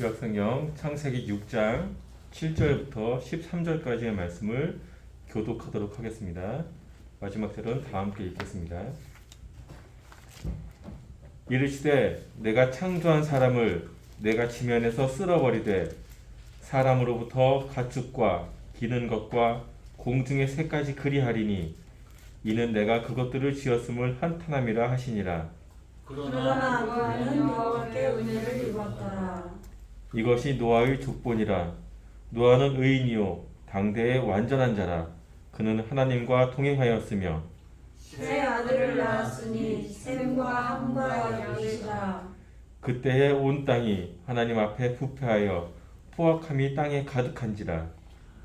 구약성경 창세기 6장 7절부터 13절까지의 말씀을 교독하도록 하겠습니다. 마지막 절은 다 함께 읽겠습니다. 이르시되 내가 창조한 사람을 내가 지면에서 쓸어버리되 사람으로부터 가축과 기는 것과 공중의 새까지 그리하리니 이는 내가 그것들을 지었음을 한탄함이라 하시니라. 그러나 노아는 여호와께 은혜를 입었더라. 이것이 노아의 족본이라. 노아는 의인이요 당대의 완전한 자라. 그는 하나님과 동행하였으며 세 아들을 낳았으니 셈과 함과 여깃이라. 그때에 온 땅이 하나님 앞에 부패하여 포악함이 땅에 가득한지라.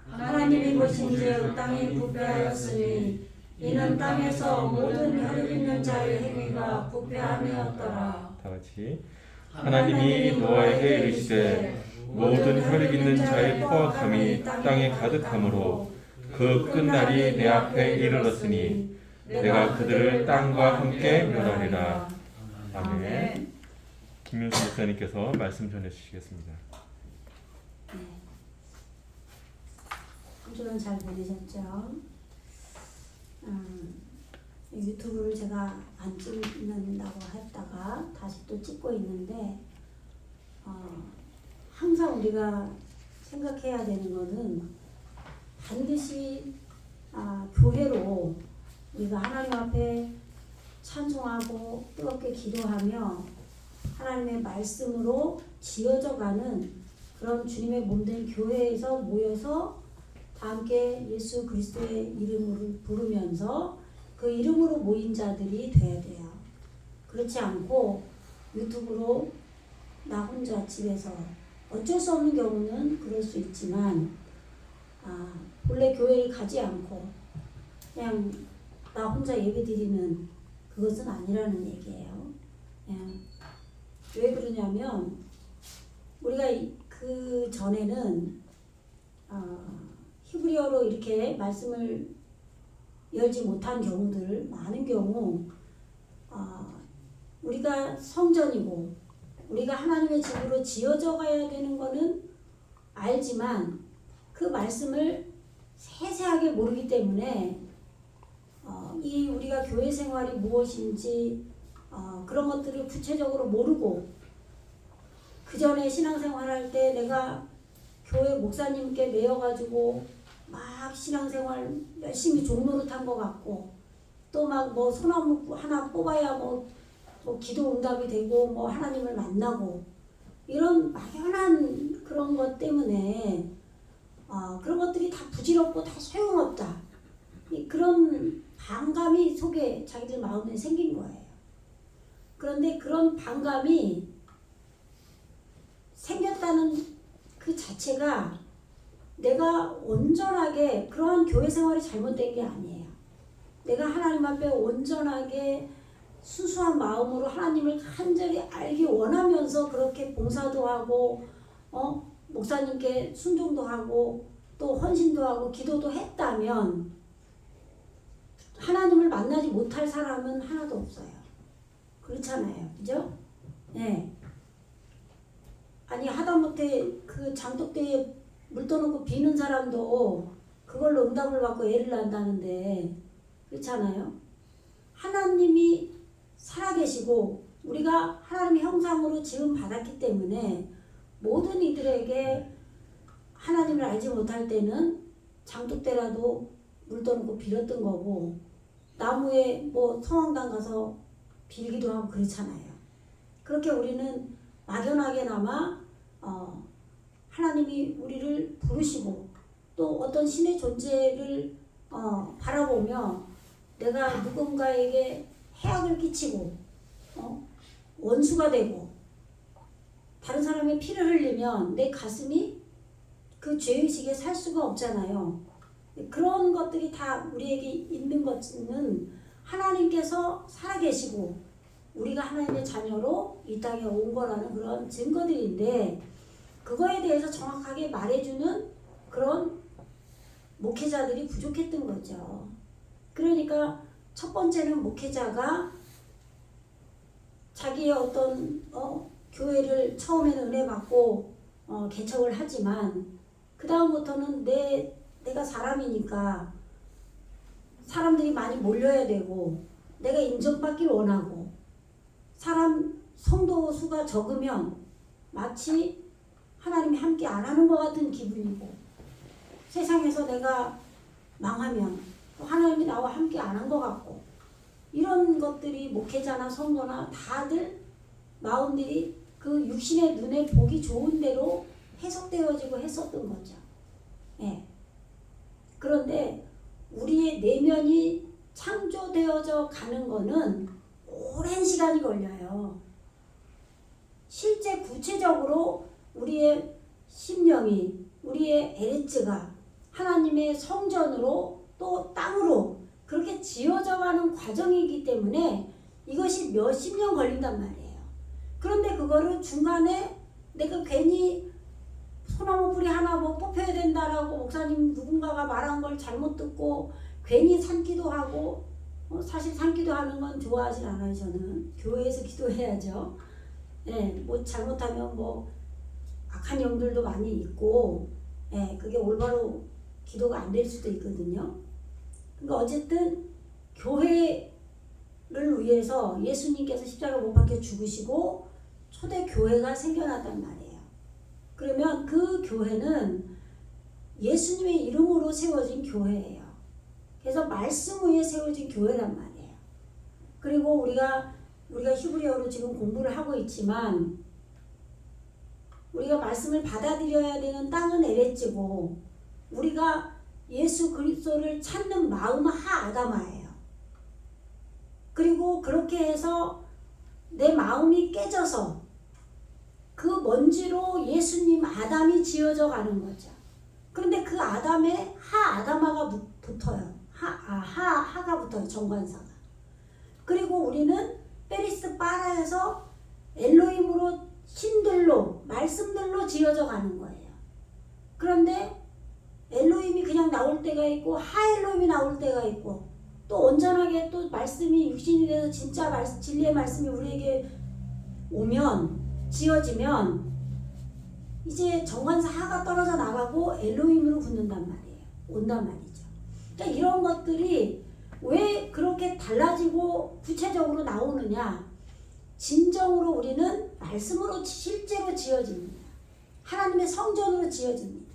하나님이 보신즉 땅이 부패하였으니 이는 땅에서 모든 혈육 있는 자의 행위가 부패함이었더라. 다같이 하나님이 노아에게 이르시되 모든 혈육 있는 자의 포악함이 땅에 가득하므로 그 끝날이 내 앞에 이르렀으니 내가 그들을 땅과 함께 멸하리라. 아멘. 김윤수 목사님께서 말씀 전해주시겠습니다. 한 주간 잘 보내셨죠? 유튜브를 제가 안 찍는다고 했다가 다시 또 찍고 있는데 항상 우리가 생각해야 되는 것은 반드시 교회로 우리가 하나님 앞에 찬송하고 뜨겁게 기도하며 하나님의 말씀으로 지어져가는 그런 주님의 몸된 교회에서 모여서 다 함께 예수 그리스도의 이름을 부르면서 그 이름으로 모인 자들이 돼야 돼요. 그렇지 않고 유튜브로 나 혼자 집에서 어쩔 수 없는 경우는 그럴 수 있지만 본래 교회를 가지 않고 그냥 나 혼자 예배드리는 그것은 아니라는 얘기예요. 왜 그러냐면 우리가 그 전에는 히브리어로 이렇게 말씀을 열지 못한 경우들 많은 경우 우리가 성전이고 우리가 하나님의 집으로 지어져 가야 되는 거는 알지만 그 말씀을 세세하게 모르기 때문에 이 우리가 교회 생활이 무엇인지 그런 것들을 구체적으로 모르고 그 전에 신앙생활할 때 내가 교회 목사님께 매여가지고 막 신앙생활 열심히 종노릇한 것 같고 또 막 뭐 소나무 하나 뽑아야 뭐 기도 응답이 되고 뭐 하나님을 만나고 이런 막연한 그런 것 때문에 그런 것들이 다 부질없고 다 소용없다. 그런 반감이 속에 자기들 마음에 생긴 거예요. 그런데 그런 반감이 생겼다는 그 자체가 내가 온전하게 그러한 교회 생활이 잘못된 게 아니에요. 내가 하나님 앞에 온전하게 순수한 마음으로 하나님을 간절히 알기 원하면서 그렇게 봉사도 하고 목사님께 순종도 하고 또 헌신도 하고 기도도 했다면 하나님을 만나지 못할 사람은 하나도 없어요. 그렇잖아요. 그죠? 네. 아니 하다못해 그 장독대에 물 떠놓고 비는 사람도 그걸로 응답을 받고 애를 낳는다는데 그렇잖아요. 하나님이 살아계시고 우리가 하나님의 형상으로 지음 받았기 때문에 모든 이들에게 하나님을 알지 못할 때는 장독대라도 물 떠놓고 빌었던 거고 나무에 뭐 성황당 가서 빌기도 하고 그렇잖아요. 그렇게 우리는 막연하게나마 하나님이 우리를 부르시고 또 어떤 신의 존재를 바라보며 내가 누군가에게 해악을 끼치고 원수가 되고 다른 사람의 피를 흘리면 내 가슴이 그 죄의식에 살 수가 없잖아요. 그런 것들이 다 우리에게 있는 것은 하나님께서 살아계시고 우리가 하나님의 자녀로 이 땅에 온 거라는 그런 증거들인데 그거에 대해서 정확하게 말해주는 그런 목회자들이 부족했던 거죠. 그러니까 첫 번째는 목회자가 자기의 어떤 교회를 처음에는 은혜 받고 개척을 하지만 그 다음부터는 내가 사람이니까 사람들이 많이 몰려야 되고 내가 인정받기를 원하고 사람 성도 수가 적으면 마치 하나님이 함께 안 하는 것 같은 기분이고 세상에서 내가 망하면 또 하나님이 나와 함께 안 한 것 같고 이런 것들이 목회자나 성도나 다들 마음들이 그 육신의 눈에 보기 좋은 대로 해석되어지고 했었던 거죠. 예. 그런데 우리의 내면이 창조되어져 가는 거는 오랜 시간이 걸려요. 실제 구체적으로 우리의 심령이 우리의 에레츠가 하나님의 성전으로 또 땅으로 그렇게 지어져 가는 과정이기 때문에 이것이 몇십 년 걸린단 말이에요. 그런데 그거를 중간에 내가 괜히 소나무 뿌리 하나 뭐 뽑혀야 된다라고 목사님 누군가가 말한 걸 잘못 듣고 괜히 산기도 하고 사실 산기도 하는 건 좋아하진 않아요. 저는 교회에서 기도해야죠. 예, 뭐 잘못하면 뭐 악한 영들도 많이 있고 예, 그게 올바로 기도가 안 될 수도 있거든요. 그러니까 어쨌든 교회를 위해서 예수님께서 십자가 못 박혀 죽으시고 초대 교회가 생겨났단 말이에요. 그러면 그 교회는 예수님의 이름으로 세워진 교회예요. 그래서 말씀 위에 세워진 교회란 말이에요. 그리고 우리가 히브리어로 지금 공부를 하고 있지만 우리가 말씀을 받아들여야 되는 땅은 에레츠고 우리가 예수 그리스도를 찾는 마음은 하아다마예요. 그리고 그렇게 해서 내 마음이 깨져서 그 먼지로 예수님 아담이 지어져 가는 거죠. 그런데 그 아담에 하아다마가 붙어요. 하가 붙어요. 정관사가. 그리고 우리는 페리스 파라에서 엘로힘으로 신들로 말씀들로 지어져 가는 거예요. 그런데 엘로힘이 그냥 나올 때가 있고 하엘로힘이 나올 때가 있고 또 온전하게 또 말씀이 육신이 돼서 진짜 진리의 말씀이 우리에게 오면 지어지면 이제 정관사 하가 떨어져 나가고 엘로힘으로 붙는단 말이에요. 온단 말이죠. 그러니까 이런 것들이 왜 그렇게 달라지고 구체적으로 나오느냐? 진정으로 우리는 말씀으로 실제로 지어집니다. 하나님의 성전으로 지어집니다.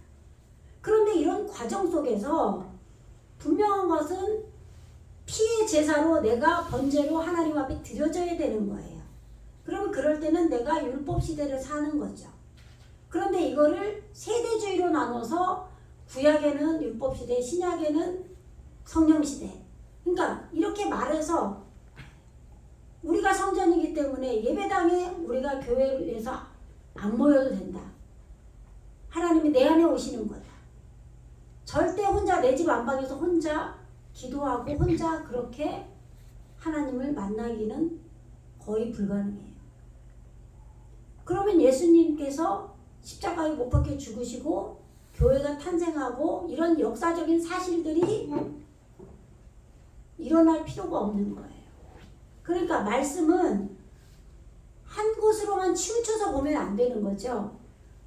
그런데 이런 과정 속에서 분명한 것은 피의 제사로 내가 번제로 하나님 앞에 드려져야 되는 거예요. 그러면 그럴 때는 내가 율법 시대를 사는 거죠. 그런데 이거를 세대주의로 나눠서 구약에는 율법 시대, 신약에는 성령 시대. 그러니까 이렇게 말해서 우리가 성전이기 때문에 예배당에 우리가 교회에서 안 모여도 된다. 하나님이 내 안에 오시는 거다. 절대 혼자 내 집 안방에서 혼자 기도하고 혼자 그렇게 하나님을 만나기는 거의 불가능해요. 그러면 예수님께서 십자가에 못 박혀 죽으시고 교회가 탄생하고 이런 역사적인 사실들이 일어날 필요가 없는 거예요. 그러니까 말씀은 한 곳으로만 치우쳐서 보면 안 되는 거죠.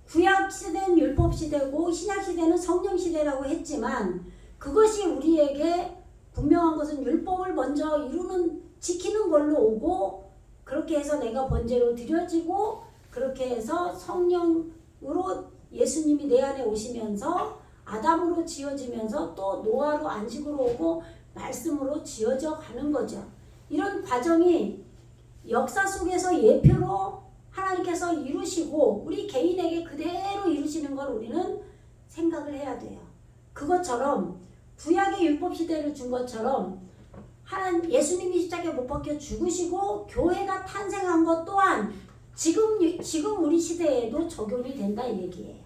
구약 시대는 율법 시대고 신약 시대는 성령 시대라고 했지만 그것이 우리에게 분명한 것은 율법을 먼저 지키는 걸로 오고 그렇게 해서 내가 번제로 드려지고 그렇게 해서 성령으로 예수님이 내 안에 오시면서 아담으로 지어지면서 또 노아로 안식으로 오고 말씀으로 지어져 가는 거죠. 이런 과정이 역사 속에서 예표로 하나님께서 이루시고 우리 개인에게 그대로 이루시는 걸 우리는 생각을 해야 돼요. 그것처럼 구약의 율법 시대를 준 것처럼 예수님이 십자가에 못 박혀 죽으시고 교회가 탄생한 것 또한 지금 우리 시대에도 적용이 된다 이 얘기예요.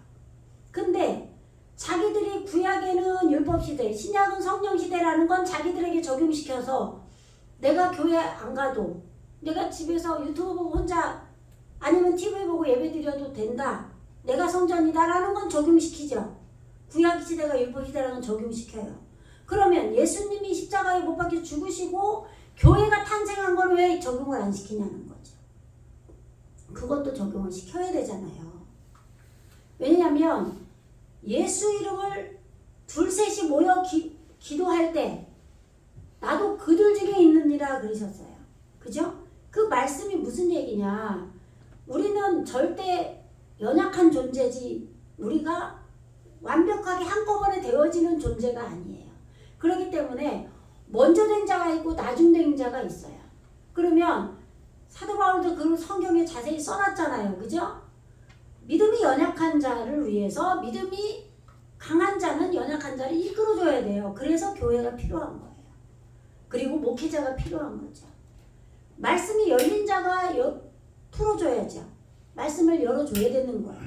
근데 자기들이 구약에는 율법 시대, 신약은 성령 시대라는 건 자기들에게 적용시켜서 내가 교회 안 가도 내가 집에서 유튜브 보고 혼자 아니면 TV 보고 예배 드려도 된다. 내가 성전이다라는 건 적용시키죠. 구약 시대가 율법 시대라는 건 적용시켜요. 그러면 예수님이 십자가에 못 박혀 죽으시고 교회가 탄생한 걸 왜 적용을 안 시키냐는 거죠. 그것도 적용을 시켜야 되잖아요. 왜냐하면 예수 이름을 둘셋이 모여 기도할 때 나도 그들 중에 있느니라 그러셨어요. 그죠? 그 말씀이 무슨 얘기냐? 우리는 절대 연약한 존재지 우리가 완벽하게 한꺼번에 되어지는 존재가 아니에요. 그렇기 때문에 먼저 된 자가 있고 나중 된 자가 있어요. 그러면 사도 바울도 그 성경에 자세히 써놨잖아요. 그죠? 믿음이 연약한 자를 위해서 믿음이 강한 자는 연약한 자를 이끌어줘야 돼요. 그래서 교회가 필요한 거예요. 그리고 목회자가 필요한 거죠. 말씀이 열린 자가 풀어줘야죠. 말씀을 열어줘야 되는 거예요.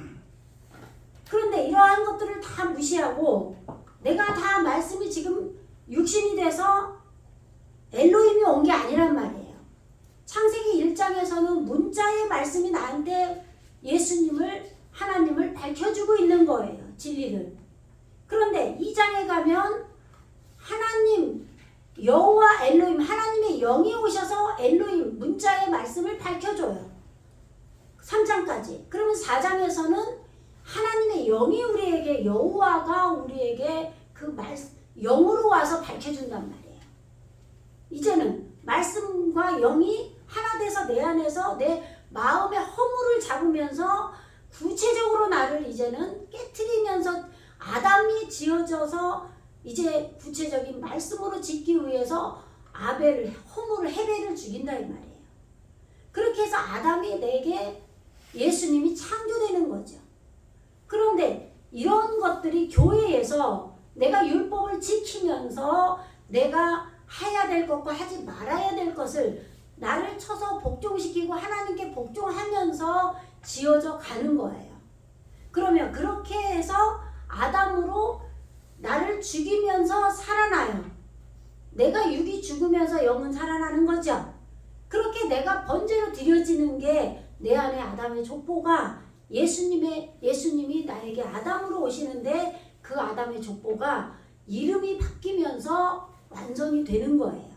그런데 이러한 것들을 다 무시하고 내가 다 말씀이 지금 육신이 돼서 엘로힘이 온 게 아니란 말이에요. 창세기 1장에서는 문자의 말씀이 나한테 예수님을 하나님을 밝혀주고 있는 거예요. 진리를. 그런데 2장에 가면 하나님 여호와 엘로힘 하나님의 영이 오셔서 엘로힘 문자의 말씀을 밝혀줘요. 3장까지. 그러면 4장에서는 하나님의 영이 우리에게 여호와가 우리에게 그 영으로 와서 밝혀준단 말이에요. 이제는 말씀과 영이 하나 돼서 내 안에서 내 마음의 허물을 잡으면서 구체적으로 나를 이제는 깨트리면서 아담이 지어져서 이제 구체적인 말씀으로 짓기 위해서 아벨을 허물을 헤벨을 죽인다 이 말이에요. 그렇게 해서 아담이 내게 예수님이 창조되는 거죠. 그런데 이런 것들이 교회에서 내가 율법을 지키면서 내가 해야 될 것과 하지 말아야 될 것을 나를 쳐서 복종시키고 하나님께 복종하면서 지어져 가는 거예요. 그러면 그렇게 해서 아담으로 나를 죽이면서 살아나요. 내가 육이 죽으면서 영은 살아나는 거죠. 그렇게 내가 번제로 드려지는 게 내 안에 아담의 족보가 예수님이 나에게 아담으로 오시는데 그 아담의 족보가 이름이 바뀌면서 완성이 되는 거예요.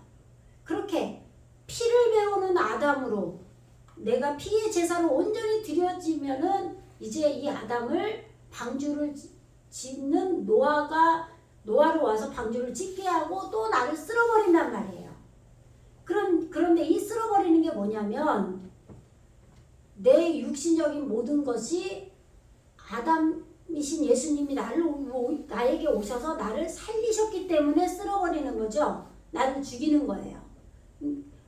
그렇게 피를 배우는 아담으로 내가 피의 제사로 온전히 드려지면은 이제 이 아담을 방주를 짓는 노아로 와서 방주를 짓게 하고 또 나를 쓸어버린단 말이에요. 그런데 이 쓸어버리는 게 뭐냐면 내 육신적인 모든 것이 아담이신 예수님이 나에게 오셔서 나를 살리셨기 때문에 쓸어버리는 거죠. 나를 죽이는 거예요.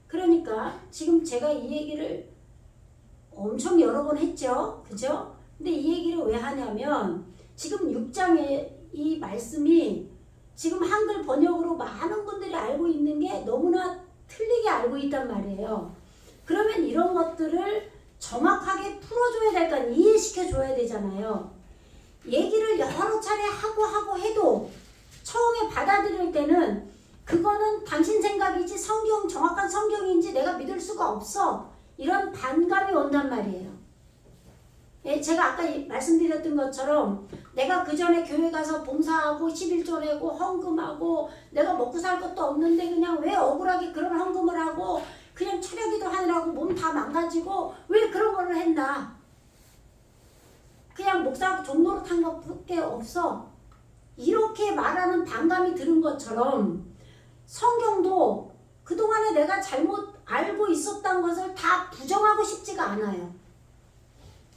그러니까 지금 제가 이 얘기를 엄청 여러 번 했죠. 그죠? 근데 이 얘기를 왜 하냐면 지금 6장의 이 말씀이 지금 한글 번역으로 많은 분들이 알고 있는 게 너무나 틀리게 알고 있단 말이에요. 그러면 이런 것들을 정확하게 풀어줘야 될 거 아니에요. 이해시켜줘야 되잖아요. 얘기를 여러 차례 하고 해도 처음에 받아들일 때는 그거는 당신 생각이지 정확한 성경인지 내가 믿을 수가 없어. 이런 반감이 온단 말이에요. 예, 제가 아까 말씀드렸던 것처럼 내가 그 전에 교회 가서 봉사하고 11조 내고 헌금하고 내가 먹고 살 것도 없는데 그냥 왜 억울하게 그런 헌금을 하고 그냥 차려기도 하느라고 몸 다 망가지고 왜 그런 거를 했나. 그냥 목사하고 종로릇 한 것밖에 없어. 이렇게 말하는 반감이 드는 것처럼 성경도 그동안에 내가 잘못 알고 있었던 것을 다 부정하고 싶지가 않아요.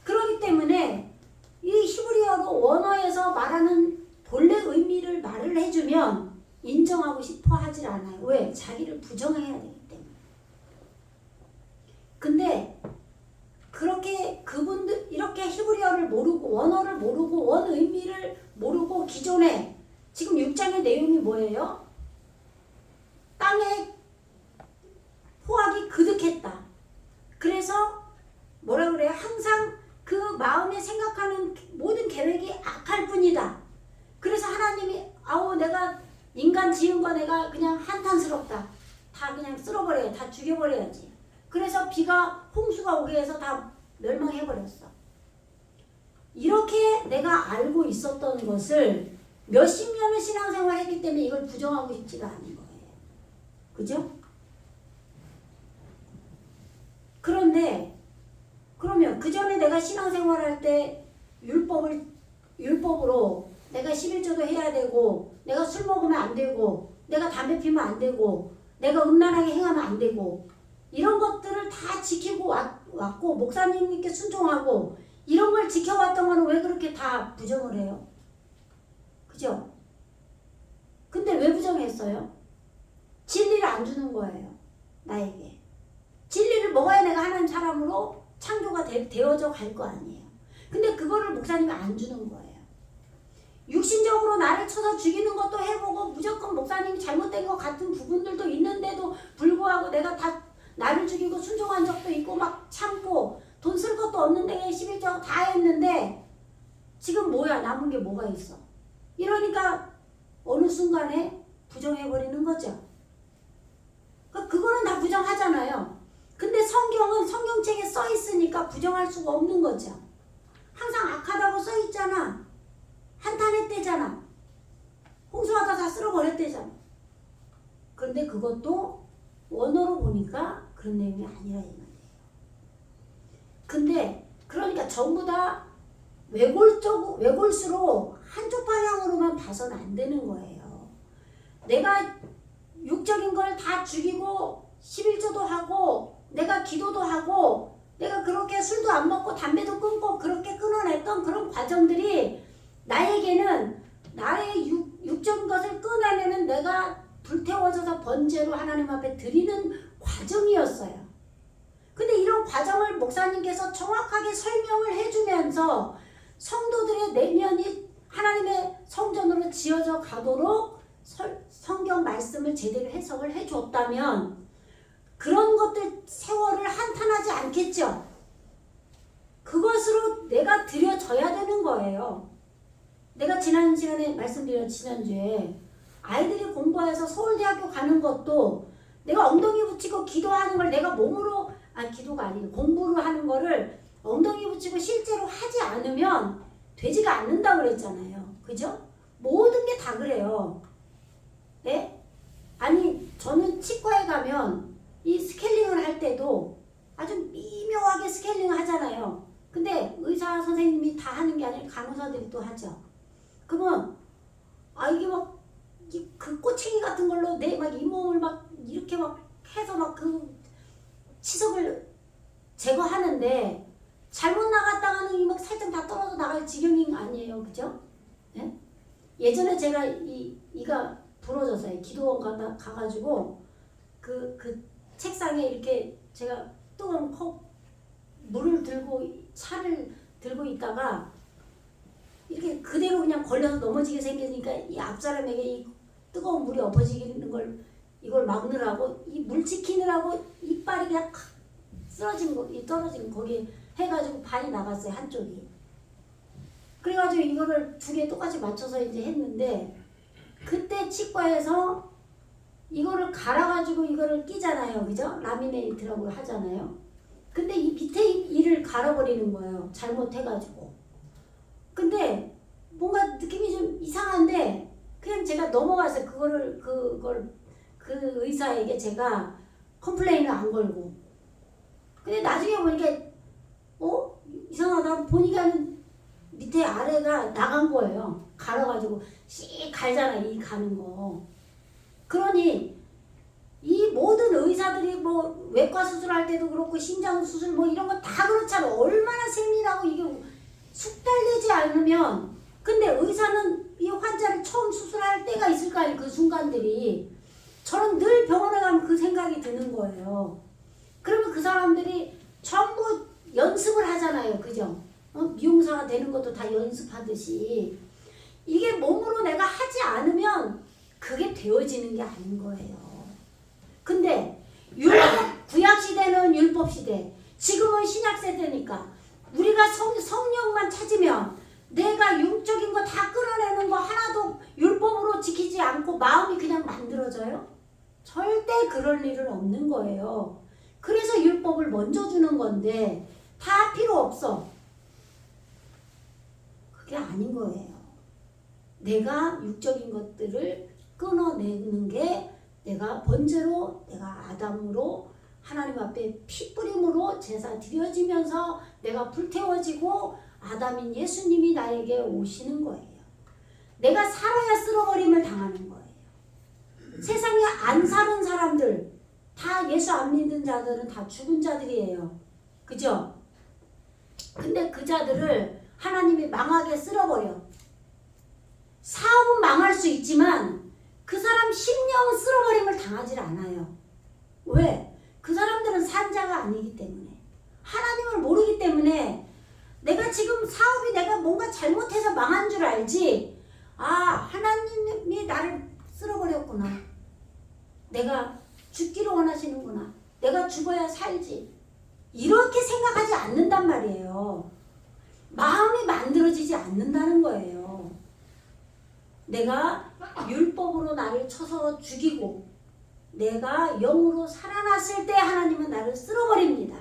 그렇기 때문에 이 히브리어로 원어에서 말하는 본래 의미를 말을 해주면 인정하고 싶어 하질 않아요. 왜? 자기를 부정해야 되기 때문에. 근데 그렇게 그분들 이렇게 히브리어를 모르고 원어를 모르고 원 의미를 모르고 기존에 지금 6장의 내용이 뭐예요? 땅에 포악이 그득했다. 그래서 뭐라 그래요? 항상 그 마음에 생각하는 모든 계획이 악할 뿐이다. 그래서 하나님이 내가 인간 지은 거 내가 그냥 한탄스럽다. 다 그냥 쓸어버려야 다 죽여버려야지. 그래서 비가 홍수가 오게 해서 다 멸망해버렸어. 이렇게 내가 알고 있었던 것을 몇십 년을 신앙생활 했기 때문에 이걸 부정하고 싶지가 않은 거예요. 그죠? 그런데 그러면 그 전에 내가 신앙생활 할 때 율법을 율법으로 내가 11조도 해야 되고 내가 술 먹으면 안 되고 내가 담배 피면 안 되고 내가 음란하게 행하면 안 되고 이런 것들을 다 지키고 왔고 목사님께 순종하고 이런 걸 지켜왔던 거는 왜 그렇게 다 부정을 해요? 그죠? 근데 왜 부정했어요? 진리를 안 주는 거예요. 나에게. 진리를 먹어야 내가 하나님 사람으로 창조가 되어져 갈 거 아니에요. 근데 그거를 목사님이 안 주는 거예요. 육신적으로 나를 쳐서 죽이는 것도 해보고 무조건 목사님이 잘못된 것 같은 부분들도 있는데도 불구하고 내가 다 나를 죽이고 순종한 적도 있고 막 참고 돈 쓸 것도 없는데 11조 다 했는데 지금 뭐야? 남은 게 뭐가 있어? 이러니까 어느 순간에 부정해버리는 거죠. 그거는 다 부정하잖아요. 근데 성경은 성경책에 써 있으니까 부정할 수가 없는 거죠. 항상 악하다고 써 있잖아. 한탄했대잖아. 홍수하다 다 쓸어버렸대잖아. 그런데 그것도 원어로 보니까 그런 내용이 아니라 이 말이에요. 근데 그러니까 전부 다 외골수로 한쪽 방향으로만 봐서는 안 되는 거예요. 내가 육적인 걸 다 죽이고 11조도 하고 내가 기도도 하고 내가 그렇게 술도 안 먹고 담배도 끊고 그렇게 끊어냈던 그런 과정들이 나에게는 나의 육적인 것을 끊어내는 내가 불태워져서 번제로 하나님 앞에 드리는 과정이었어요. 근데 이런 과정을 목사님께서 정확하게 설명을 해주면서 성도들의 내면이 하나님의 성전으로 지어져 가도록 성경 말씀을 제대로 해석을 해줬다면 그런 것들 세월을 한탄하지 않겠죠. 그것으로 내가 드려져야 되는 거예요. 내가 지난 시간에 말씀드린 지난주에 아이들이 공부해서 서울대학교 가는 것도 내가 엉덩이 붙이고 기도하는 걸 내가 몸으로 기도가 아니고 공부를 하는 거를 엉덩이 붙이고 실제로 하지 않으면 되지가 않는다고 그랬잖아요. 그죠? 모든 게 다 그래요. 네? 아니 저는 치과에 가면 이 스케일링을 할 때도 아주 미묘하게 스케일링을 하잖아요. 근데 의사 선생님이 다 하는 게 아니라 간호사들이 또 하죠. 그러면 이게 막 그 꼬챙이 같은 걸로 내 막 잇몸을 막 이렇게 막 해서 막 그 치석을 제거하는데 잘못 나갔다가는 이 막 살짝 다 떨어져 나갈 지경이 아니에요. 그죠? 네? 예전에 제가 이가 부러졌어요. 기도원 가가지고 그 책상에 이렇게 제가 뜨거운 물을 들고 차를 들고 있다가 이렇게 그대로 그냥 걸려서 넘어지게 생기니까 이 앞사람에게 이 뜨거운 물이 엎어지는 걸 이걸 막느라고 이 물 지키느라고 이빨이 그냥 쓰러진 거, 떨어진 거기에 해가지고 반이 나갔어요. 한쪽이. 그래가지고 이거를 두 개 똑같이 맞춰서 이제 했는데 그때 치과에서 이거를 갈아가지고 이거를 끼잖아요. 그죠? 라미네이트라고 하잖아요. 근데 이 밑에 이를 갈아버리는 거예요. 잘못해가지고. 근데 뭔가 느낌이 좀 이상한데 그냥 제가 넘어가서 그걸 그 의사에게 제가 컴플레인을 안 걸고 근데 나중에 보니까 이상하다 보니까 밑에 아래가 나간 거예요. 갈아가지고 씩 갈잖아. 이 가는 거. 그러니 이 모든 의사들이 뭐 외과 수술할 때도 그렇고 심장 수술 뭐 이런 거 다 그렇잖아. 얼마나 세밀하고 이게 숙달되지 않으면 근데 의사는 이 환자를 처음 수술할 때가 있을 거 아니에요. 그 순간들이. 저는 늘 병원에 가면 그 생각이 드는 거예요. 그러면 그 사람들이 전부 연습을 하잖아요. 그죠? 미용사가 되는 것도 다 연습하듯이 이게 몸으로 내가 하지 않으면 그게 되어지는 게 아닌 거예요. 근데 구약시대는 율법시대, 지금은 신약세대니까 우리가 성령만 찾으면 내가 육적인 거 다 끌어내는 거 하나도 율법으로 지키지 않고 마음이 그냥 만들어져요? 절대 그럴 일은 없는 거예요. 그래서 율법을 먼저 주는 건데 다 필요 없어. 그게 아닌 거예요. 내가 육적인 것들을 끊어내는 게 내가 번제로 내가 아담으로 하나님 앞에 피 뿌림으로 제사 드려지면서 내가 불태워지고 아담인 예수님이 나에게 오시는 거예요. 내가 살아야 쓸어버림을 당하는 거예요. 세상에 안 사는 사람들, 다 예수 안 믿는 자들은 다 죽은 자들이에요. 그죠? 근데 그 자들을 하나님이 망하게 쓸어버려. 사업은 망할 수 있지만 그 사람 심령은 쓸어버림을 당하지 않아요. 왜? 그 사람들은 산자가 아니기 때문에, 하나님을 모르기 때문에, 내가 지금 사업이 내가 뭔가 잘못해서 망한 줄 알지, 아, 하나님이 나를 쓸어버렸구나, 내가 죽기를 원하시는구나, 내가 죽어야 살지, 이렇게 생각하지 않는단 말이에요. 마음이 만들어지지 않는다는 거예요. 내가 율법으로 나를 쳐서 죽이고 내가 영으로 살아났을 때 하나님은 나를 쓸어버립니다.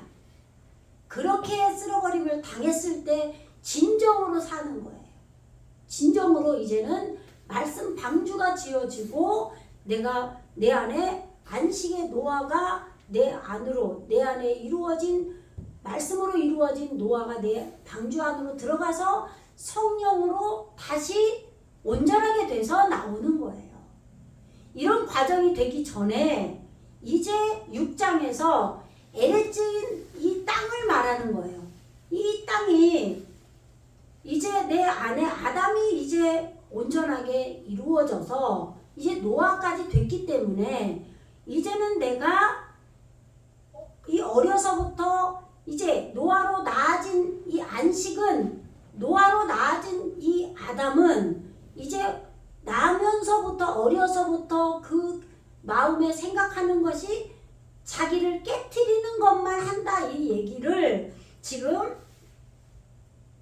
그렇게 쓸어버림을 당했을 때 진정으로 사는 거예요. 진정으로 이제는 말씀 방주가 지어지고 내가 내 안에 안식의 노화가 내 안으로, 내 안에 이루어진 말씀으로 이루어진 노화가 내 방주 안으로 들어가서 성령으로 다시 온전하게 돼서 나오는 거예요. 이런 과정이 되기 전에 이제 6장에서 에레츠인 이 땅을 말하는 거예요. 이 땅이 이제 내 안에 아담이 이제 온전하게 이루어져서 이제 노아까지 됐기 때문에 이제는 내가 이 어려서부터 이제 노아로 나아진 이 안식은, 노아로 나아진 이 아담은 이제 나면서부터, 어려서부터 그 마음에 생각하는 것이 자기를 깨트리는 것만 한다, 이 얘기를 지금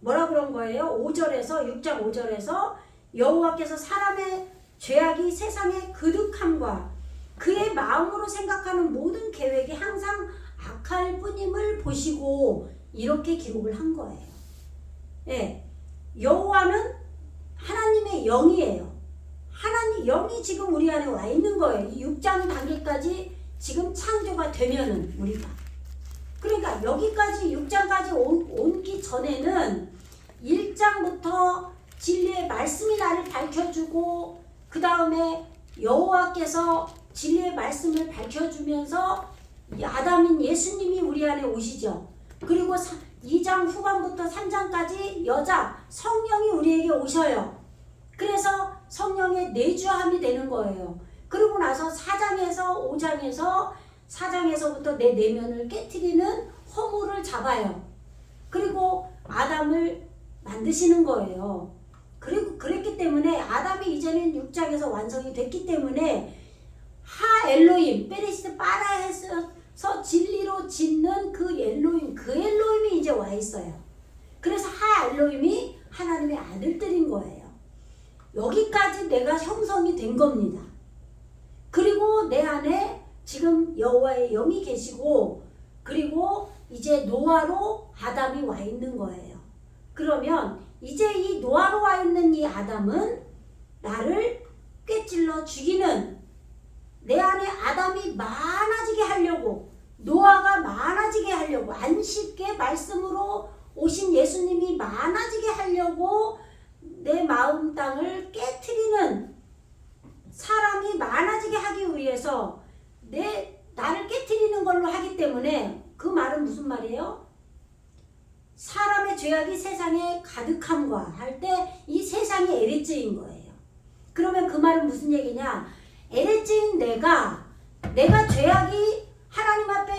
뭐라 그런 거예요? 5절에서 6장 5절에서 여호와께서 사람의 죄악이 세상의 그득함과 그의 마음으로 생각하는 모든 계획이 항상 악할 뿐임을 보시고 이렇게 기록을 한 거예요. 예, 여호와는 하나님의 영이에요. 하나님 영이 지금 우리 안에 와 있는 거예요. 이 6장 단계까지 지금 창조가 되면은 우리가. 그러니까 여기까지 6장까지 오기 전에는 1장부터 진리의 말씀이 나를 밝혀주고 그 다음에 여호와께서 진리의 말씀을 밝혀주면서 아담인 예수님이 우리 안에 오시죠. 그리고 2장 후반부터 3장까지 여자 성령이 우리에게 오셔요. 그래서 성령의 내주함이 되는 거예요. 그리고 나서 4장에서부터 내 내면을 깨트리는 허물을 잡아요. 그리고 아담을 만드시는 거예요. 그리고 그랬기 때문에 아담이 이제는 6장에서 완성이 됐기 때문에 하 엘로힘, 베레시트 파라에서 진리로 짓는 그 엘로힘이 이제 와 있어요. 그래서 하 엘로힘이 하나님의 아들들인 거예요. 여기까지 내가 형성이 된 겁니다. 그리고 내 안에 지금 여호와의 영이 계시고 그리고 이제 노아로 아담이 와 있는 거예요. 그러면 이제 이 노아로 와 있는 이 아담은 나를 꿰찔러 죽이는, 내 안에 아담이 많아지게 하려고, 노아가 많아지게 하려고, 안식의 말씀으로 오신 예수님이 많아지게 하려고 내 마음 땅을 깨트리는, 사람이 많아지게 하기 위해서 나를 깨트리는 걸로 하기 때문에, 그 말은 무슨 말이에요? 사람의 죄악이 세상에 가득함과 할 때 이 세상이 에레츠인 거예요. 그러면 그 말은 무슨 얘기냐? 에레츠인 내가 죄악이 하나님 앞에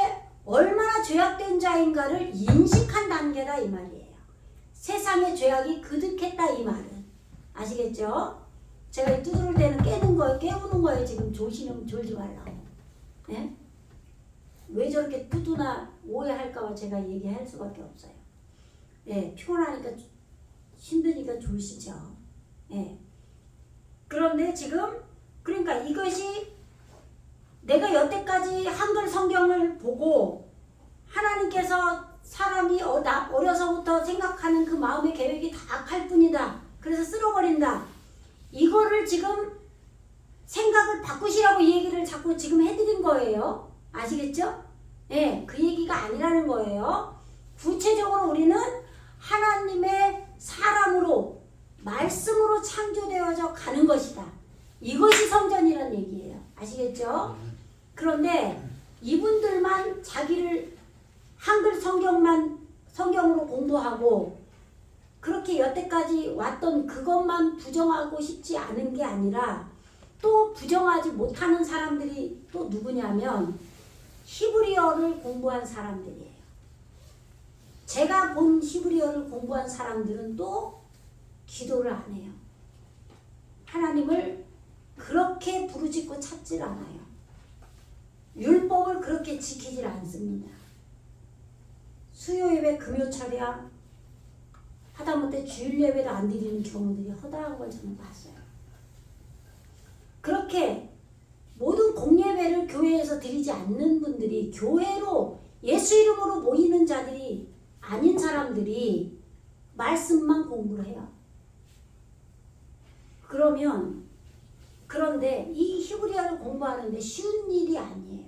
얼마나 죄악된 자인가를 인식한 단계다 이 말이에요. 세상의 죄악이 그득했다 이 말은. 아시겠죠? 제가 이 두드릴 때는 깨우는 거예요. 지금 졸지 말라고. 예? 왜 저렇게 두드나 오해할까봐 제가 얘기할 수밖에 없어요. 예, 피곤하니까 힘드니까 졸시죠. 예. 그런데 지금 그러니까 이것이 내가 여태까지 한글 성경을 보고 하나님께서 사람이 어려서부터 생각하는 그 마음의 계획이 다 악할 뿐이다. 그래서 쓸어버린다. 이거를 지금 생각을 바꾸시라고 이 얘기를 자꾸 지금 해드린 거예요. 아시겠죠? 예, 그 얘기가 아니라는 거예요. 구체적으로 우리는 하나님의 사람으로 말씀으로 창조되어져 가는 것이다. 이것이 성전이란 얘기예요. 아시겠죠? 그런데 이분들만 자기를 한글 성경으로 공부하고 그렇게 여태까지 왔던 그것만 부정하고 싶지 않은 게 아니라 또 부정하지 못하는 사람들이 또 누구냐면 히브리어를 공부한 사람들이에요. 제가 본 히브리어를 공부한 사람들은 또 기도를 안 해요. 하나님을 그렇게 부르짖고 찾질 않아요. 율법을 그렇게 지키질 않습니다. 수요예배, 금요철야 하다못해 주일 예배도 안 드리는 경우들이 허다한 걸 저는 봤어요. 그렇게 모든 공예배를 교회에서 드리지 않는 분들이 교회로 예수 이름으로 모이는 자들이 아닌 사람들이 말씀만 공부를 해요. 그런데 이 히브리어를 공부하는데 쉬운 일이 아니에요.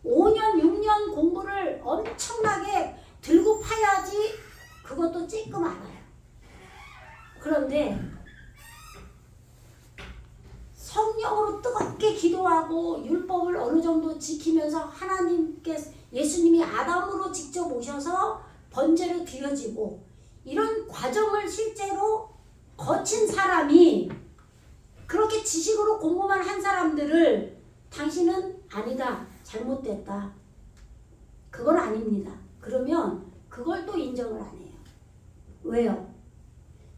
5년, 6년 공부를 엄청나게 들고 파야지 그것도 찔끔 알아요. 그런데 성령으로 뜨겁게 기도하고 율법을 어느 정도 지키면서 예수님이 아담으로 직접 오셔서 번제로 드려지고 이런 과정을 실제로 거친 사람이 그렇게 지식으로 공부만 한 사람들을 당신은 아니다, 잘못됐다, 그건 아닙니다. 그러면 그걸 또 인정을 안 해요. 왜요?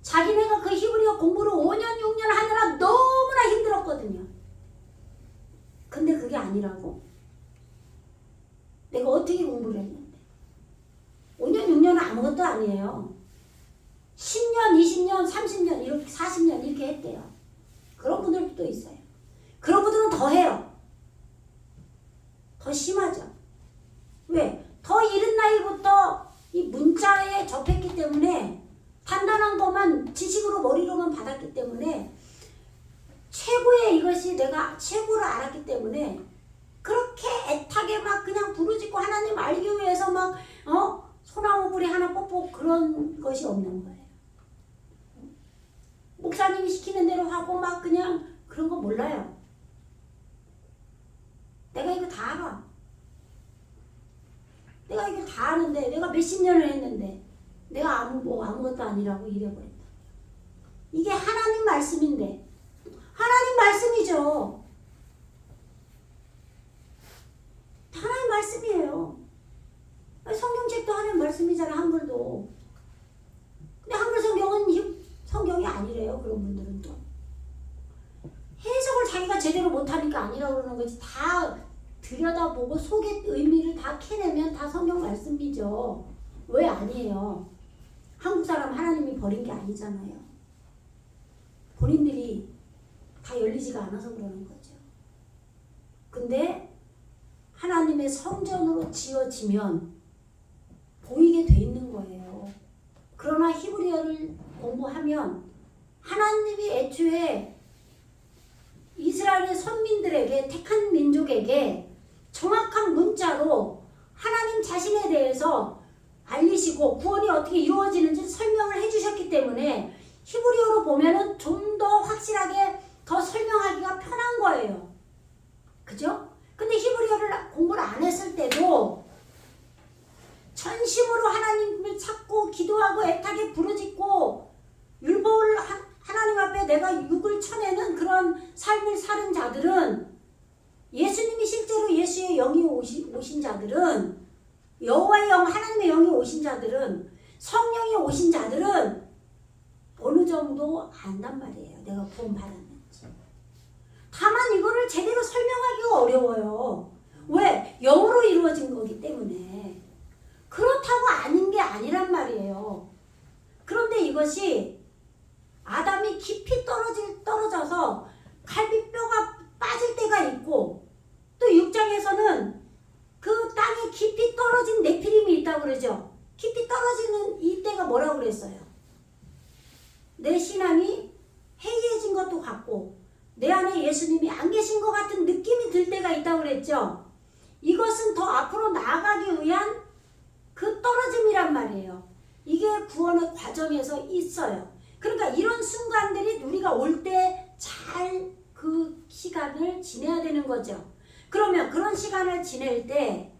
자기네가 그 히브리어 공부를 5년, 6년 하느라 너무나 힘들었거든요. 근데 그게 아니라고? 내가 어떻게 공부를 했는데? 5년, 6년은 아무것도 아니에요. 10년, 20년, 30년, 이렇게 40년 이렇게 했대요. 그런 분들도 또 있어요. 그런 분들은 더 해요. 더 심하죠. 왜? 더 이른 나이부터 이 문자에 접했기 때문에 단단한 것만 지식으로 머리로만 받았기 때문에 최고의 이것이 내가 최고를 알았기 때문에 그렇게 애타게 막 그냥 부르짖고 하나님 알기 위해서 막 소나무 뿌리 하나 뽑고 그런 것이 없는 거예요. 목사님이 시키는 대로 하고 막 그냥 그런 거 몰라요. 내가 이거 다 알아. 내가 이거 다 아는데 내가 몇십 년을 했는데 내가 아무것도 아니라고 이래버린다. 이게 하나님 말씀인데 하나님 말씀이죠. 하나님 말씀이에요. 성경책도 하나님 말씀이잖아, 한글도. 근데 한글 성경은 성경이 아니래요. 그런 분들은 또 해석을 자기가 제대로 못하니까 아니라고 그러는 거지. 다 들여다보고 속의 의미를 다 캐내면 다 성경 말씀이죠. 왜 아니에요? 한국 사람 하나님이 버린 게 아니잖아요. 본인들이 다 열리지가 않아서 그러는 거죠. 근데 하나님의 성전으로 지어지면 보이게 돼 있는 거예요. 그러나 히브리어를 공부하면 하나님이 애초에 이스라엘의 선민들에게, 택한 민족에게 정확한 문자로 하나님 자신에 대해서 알리시고 구원이 어떻게 이루어지는지 설명을 해주셨기 때문에 히브리어로 보면은 좀 더 확실하게 더 설명하기가 편한 거예요. 그죠? 근데 히브리어를 공부를 안 했을 때도 전심으로 하나님을 찾고 기도하고 애타게 부르짖고 율법을 하나님 앞에 내가 육을 쳐내는 그런 삶을 사는 자들은, 예수님이 실제로 예수의 영이 오신 자들은, 여호와의 영, 하나님의 영이 오신 자들은, 성령이 오신 자들은 어느 정도 안단 말이에요. 내가 구원 받았는지. 다만 이거를 제대로 설명하기가 어려워요. 왜? 영으로 이루어진 거기 때문에. 그렇다고 아닌 게 아니란 말이에요. 그런데 이것이 아담이 깊이 떨어져서 갈비뼈가 빠질 때가 있고, 또 6장에서는 그 땅에 깊이 떨어진 네피림이 있다고 그러죠. 깊이 떨어지는 이때가 뭐라고 그랬어요? 내 신앙이 해이해진 것도 같고 내 안에 예수님이 안 계신 것 같은 느낌이 들 때가 있다고 그랬죠. 이것은 더 앞으로 나아가기 위한 그 떨어짐이란 말이에요. 이게 구원의 과정에서 있어요. 그러니까 이런 순간들이 우리가 올 때 잘 그 시간을 지내야 되는 거죠. 그러면 그런 시간을 지낼 때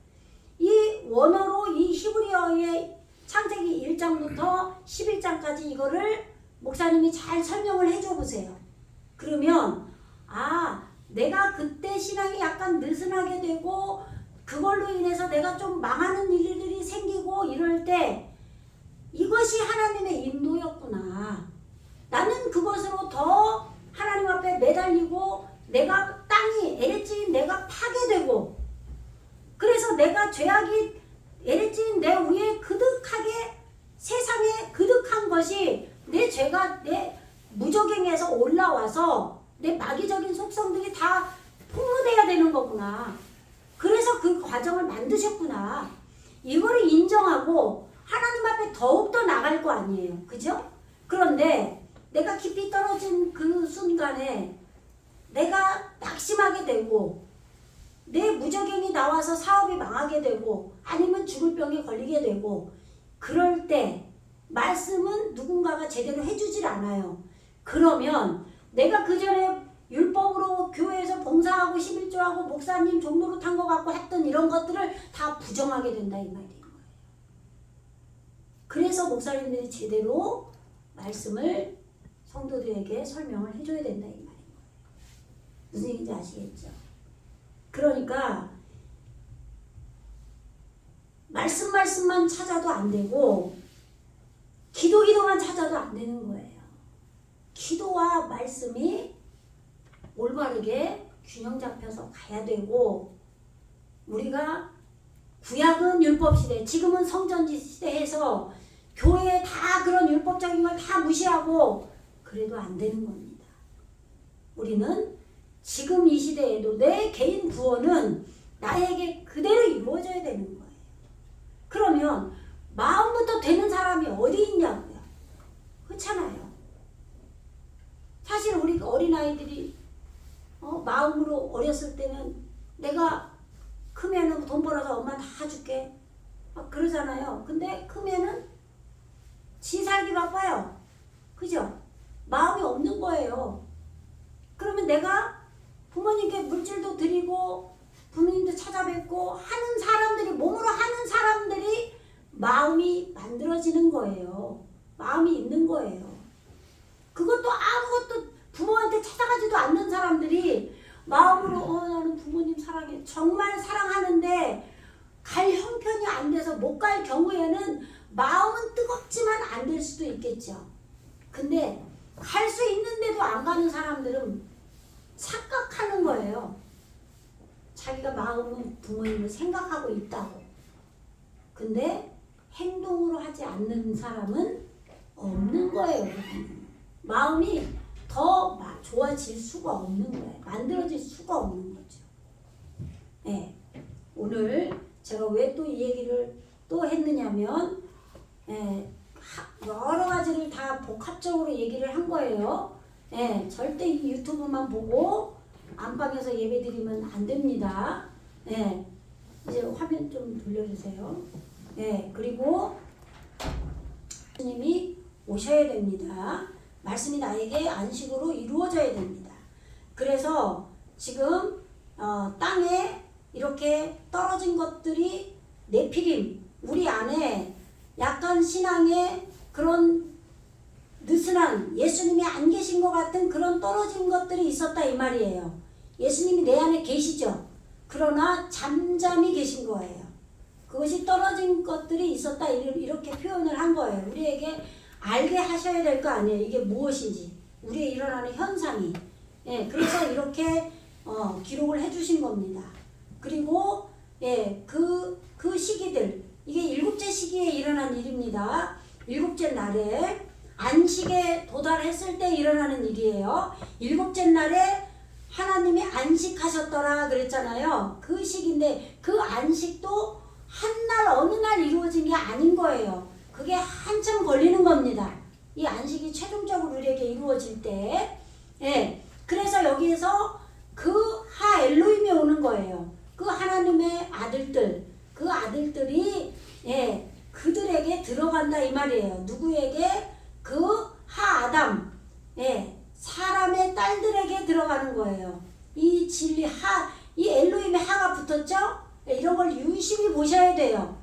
이 원어로 이 히브리어의 창세기 1장부터 11장까지 이거를 목사님이 잘 설명을 해줘 보세요. 그러면 내가 그때 신앙이 약간 느슨하게 되고 그걸로 인해서 내가 좀 망하는 일들이 생기고 이럴 때 이것이 하나님의 인도였구나. 나는 그것으로 더 하나님 앞에 매달리고 내가 땅이 에레츠인 내가 파괴되고 그래서 내가 죄악이 에레츠인 내 위에 그득하게 세상에 그득한 것이 내 죄가 내 무적행에서 올라와서 내 마귀적인 속성들이 다 폭로돼야 되는 거구나. 그래서 그 과정을 만드셨구나. 이거를 인정하고 하나님 앞에 더욱더 나갈 거 아니에요. 그죠? 그런데 내가 깊이 떨어진 그 순간에 내가 낙심하게 되고 내 무적행이 나와서 사업이 망하게 되고 아니면 죽을 병에 걸리게 되고 그럴 때 말씀은 누군가가 제대로 해주질 않아요. 그러면 내가 그 전에 율법으로 교회에서 봉사하고 11조하고 목사님 종로로 탄 것 같고 했던 이런 것들을 다 부정하게 된다 이 말이에요. 그래서 목사님들이 제대로 말씀을 성도들에게 설명을 해줘야 된다 이 말이에요. 무슨 얘기인지 아시겠죠? 그러니까 말씀만 찾아도 안 되고 기도만 찾아도 안 되는 거예요. 기도와 말씀이 올바르게 균형 잡혀서 가야 되고 우리가 구약은 율법 시대, 지금은 성전 시대에서 교회에 다 그런 율법적인 걸 다 무시하고 그래도 안 되는 겁니다. 우리는 지금 이 시대에도 내 개인 구원은 나에게 그대로 이루어져야 되는 거예요. 그러면 마음부터 되는 사람이 어디 있냐고요. 그렇잖아요. 사실 우리 어린아이들이 마음으로 어렸을 때는 내가 크면은 돈 벌어서 엄마 다 줄게 막 그러잖아요. 근데 크면은 지 살기 바빠요. 그죠? 마음이 없는 거예요. 그러면 내가 부모님께 물질도 드리고 부모님도 찾아뵙고 하는 사람들이 몸으로 하는 사람들이 마음이 만들어지는 거예요. 마음이 있는 거예요. 그것도 아무것도 부모한테 찾아가지도 않는 사람들이 마음으로 나는 부모님 사랑해 정말 사랑하는데 갈 형편이 안 돼서 못 갈 경우에는 마음은 뜨겁지만 안 될 수도 있겠죠. 근데 갈 수 있는데도 안 가는 사람들은 착각하는 거예요. 자기가 마음은 부모님을 생각하고 있다고. 근데 행동으로 하지 않는 사람은 없는 거예요. 마음이 더 좋아질 수가 없는 거예요. 만들어질 수가 없는 거죠. 네. 오늘 제가 왜 또 이 얘기를 또 했느냐면 여러 가지를 다 복합적으로 얘기를 한 거예요. 절대 이 유튜브만 보고 안방에서 예배드리면 안 됩니다. 이제 화면 좀 돌려주세요. 그리고 주님이 오셔야 됩니다. 말씀이 나에게 안식으로 이루어져야 됩니다. 그래서 지금 땅에 이렇게 떨어진 것들이 네피림, 우리 안에 약간 신앙의 그런 느슨한 예수님이 안 계신 것 같은 그런 떨어진 것들이 있었다 이 말이에요. 예수님이 내 안에 계시죠. 그러나 잠잠히 계신 거예요. 그것이 떨어진 것들이 있었다 이렇게 표현을 한 거예요. 우리에게 알게 하셔야 될 거 아니에요. 이게 무엇인지 우리의 일어나는 현상이. 그래서 이렇게 기록을 해주신 겁니다. 그리고 그 시기들 이게 일곱째 시기에 일어난 일입니다. 일곱째 날에 안식에 도달했을 때 일어나는 일이에요. 일곱째 날에 하나님이 안식하셨더라 그랬잖아요. 그 시기인데 그 안식도 한날 어느 날 이루어진 게 아닌 거예요. 그게 한참 걸리는 겁니다. 이 안식이 최종적으로 우리에게 이루어질 때. 그래서 여기에서 그 하 엘로힘이 오는 거예요. 그 하나님의 아들들, 그 아들들이 그들에게 들어간다 이 말이에요. 누구에게? 그 하아담, 사람의 딸들에게 들어가는 거예요. 이 진리 이 엘로힘의 하가 붙었죠? 이런 걸 유심히 보셔야 돼요.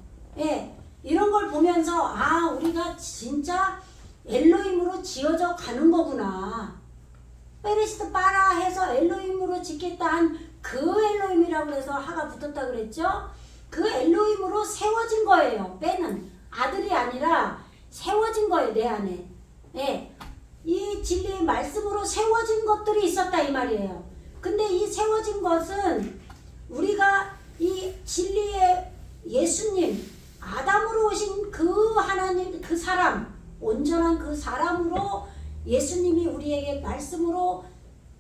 이런 걸 보면서 우리가 진짜 엘로힘으로 지어져 가는 거구나. 베레시트 바라 해서 엘로힘으로 짓겠다 한 그 엘로힘이라고 해서 하가 붙었다 그랬죠? 그 엘로힘으로 세워진 거예요. 빼는 아들이 아니라 세워진 거예요. 내 안에. 이 진리의 말씀으로 세워진 것들이 있었다 이 말이에요. 근데 이 세워진 것은 우리가 이 진리의 예수님 아담으로 오신 그 하나님 그 사람 온전한 그 사람으로 예수님이 우리에게 말씀으로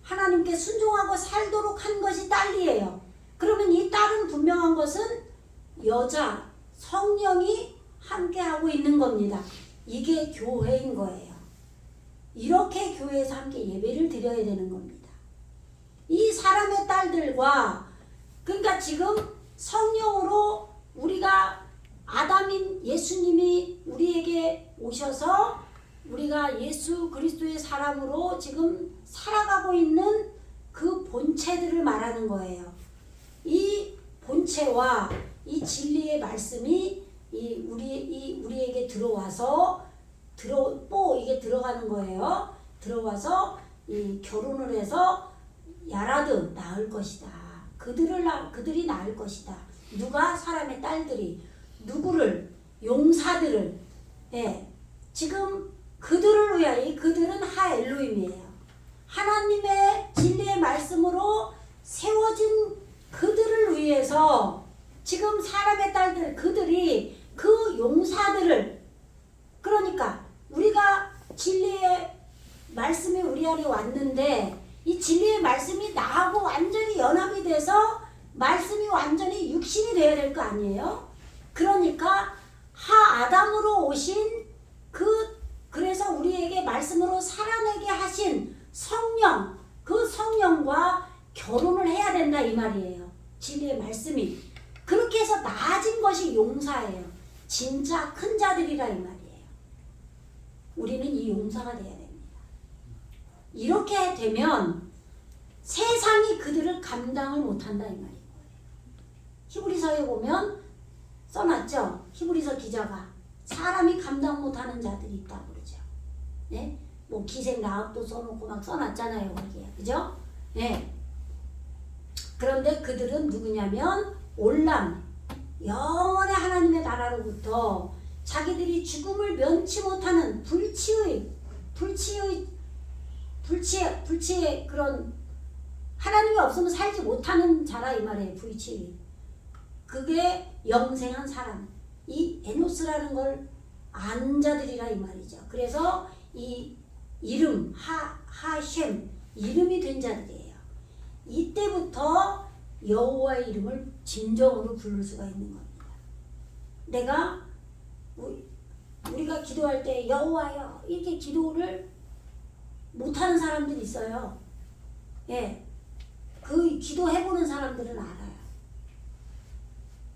하나님께 순종하고 살도록 한 것이 딸이에요. 그러면 이 딸은 분명한 것은 여자 성령이 함께하고 있는 겁니다. 이게 교회인 거예요. 이렇게 교회에서 함께 예배를 드려야 되는 겁니다. 이 사람의 딸들과 그러니까 지금 성령으로 우리가 아담인 예수님이 우리에게 오셔서 우리가 예수 그리스도의 사람으로 지금 살아가고 있는 그 본체들을 말하는 거예요. 이 본체와 이 진리의 말씀이 우리에게 들어와서 이게 들어가는 거예요. 들어와서 이 결혼을 해서 야라드 낳을 것이다. 그들이 낳을 것이다. 누가? 사람의 딸들이. 누구를? 용사들을. 지금 그들을 위하여 그들은 하엘로임이에요. 하나님의 진리의 말씀으로 세워진 그들을 위해서 지금 사람의 딸들 그들이 그 용사들을 그러니까 우리가 진리의 말씀이 우리 안에 왔는데 이 진리의 말씀이 나하고 완전히 연합이 돼서 말씀이 완전히 육신이 되어야 될 거 아니에요? 그러니까 하아담으로 오신 그래서 우리에게 말씀으로 살아내게 하신 성령 그 성령과 결혼을 해야 된다 이 말이에요. 진리의 말씀이 그렇게 해서 나아진 것이 용사예요. 진짜 큰 자들이라 이 말이에요. 우리는 이 용사가 돼야 됩니다. 이렇게 되면 세상이 그들을 감당을 못한다 이 말인 거예요. 히브리서에 보면 써놨죠. 히브리서 기자가 사람이 감당 못하는 자들이 있다고 그러죠. 뭐 기생나학도 써놓고 막 써놨잖아요 거기에. 그죠? 그런데 그들은 누구냐면 올람 영원의 하나님의 나라로부터 자기들이 죽음을 면치 못하는 불치의 그런 하나님이 없으면 살지 못하는 자라 이 말이에요. 불치의. 그게 영생한 사람. 이 에노스라는 걸 안 자들이라 이 말이죠. 그래서 이 이름 하셴 이름이 된 자들이에요. 이때부터 여호와의 이름을 진정으로 부를 수가 있는 겁니다. 내가 우리가 기도할 때 여호와여 이렇게 기도를 못하는 사람들이 있어요. 그 기도해보는 사람들은 알아요.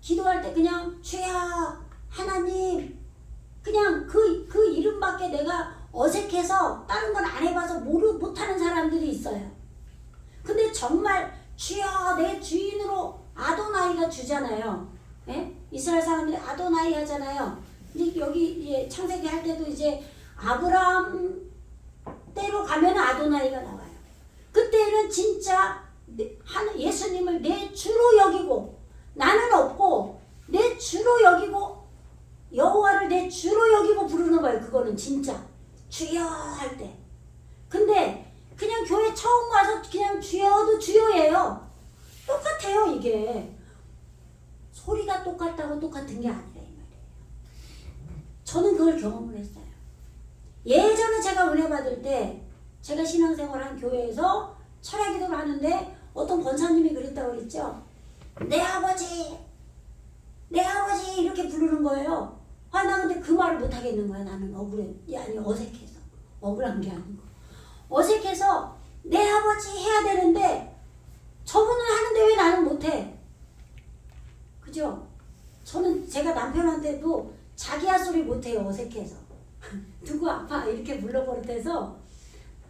기도할 때 그냥 주여 하나님 그냥 그 이름밖에 내가 어색해서 다른 건 안 해봐서 못하는 사람들이 있어요. 근데 정말 주여 내 주인으로 아도나이가 주잖아요. 이스라엘 사람들이 아도나이 하잖아요. 근데 여기 창세기 할 때도 이제 아브라함 때로 가면 아도나이가 나와요. 그때는 진짜 예수님을 내 주로 여기고 나는 없고 내 주로 여기고 여호와를 내 주로 여기고 부르는 거예요. 그거는 진짜 주여 할 때. 근데 그냥 교회 처음 와서 그냥 주여도 주여예요. 똑같아요 이게. 소리가 똑같다고 똑같은 게 아니라 이 말이에요. 저는 그걸 경험을 했어요. 예전에 제가 은혜 받을 때 제가 신앙생활한 교회에서 철야기도를 하는데 어떤 권사님이 그랬다고 그랬죠. 내 아버지 이렇게 부르는 거예요. 나 근데 그 말을 못 하겠는 거야. 나는 어색해서. 억울한 게 아니고 어색해서 내 아버지 해야 되는데 저분은 하는데 왜 나는 못해? 그죠? 제가 남편한테도 자기야 소리 못해요. 어색해서. 누구 아파 이렇게 불러버릇해서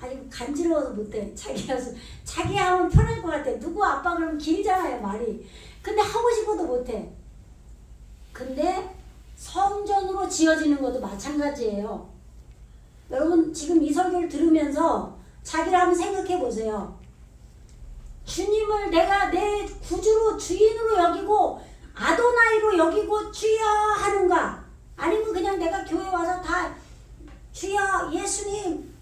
아니 간지러워서 못해. 자기야 하면 편할 것 같아. 누구 아빠 그러면 길잖아요 말이. 근데 하고 싶어도 못해. 근데 성전으로 지어지는 것도 마찬가지예요. 여러분 지금 이 설교를 들으면서 자기를 한번 생각해 보세요. 주님을 내가 내 구주로 주인으로 여기고 아도나이로 여기고 주여 하는가? 아니면 그냥 내가 교회 와서 다 주여 예수님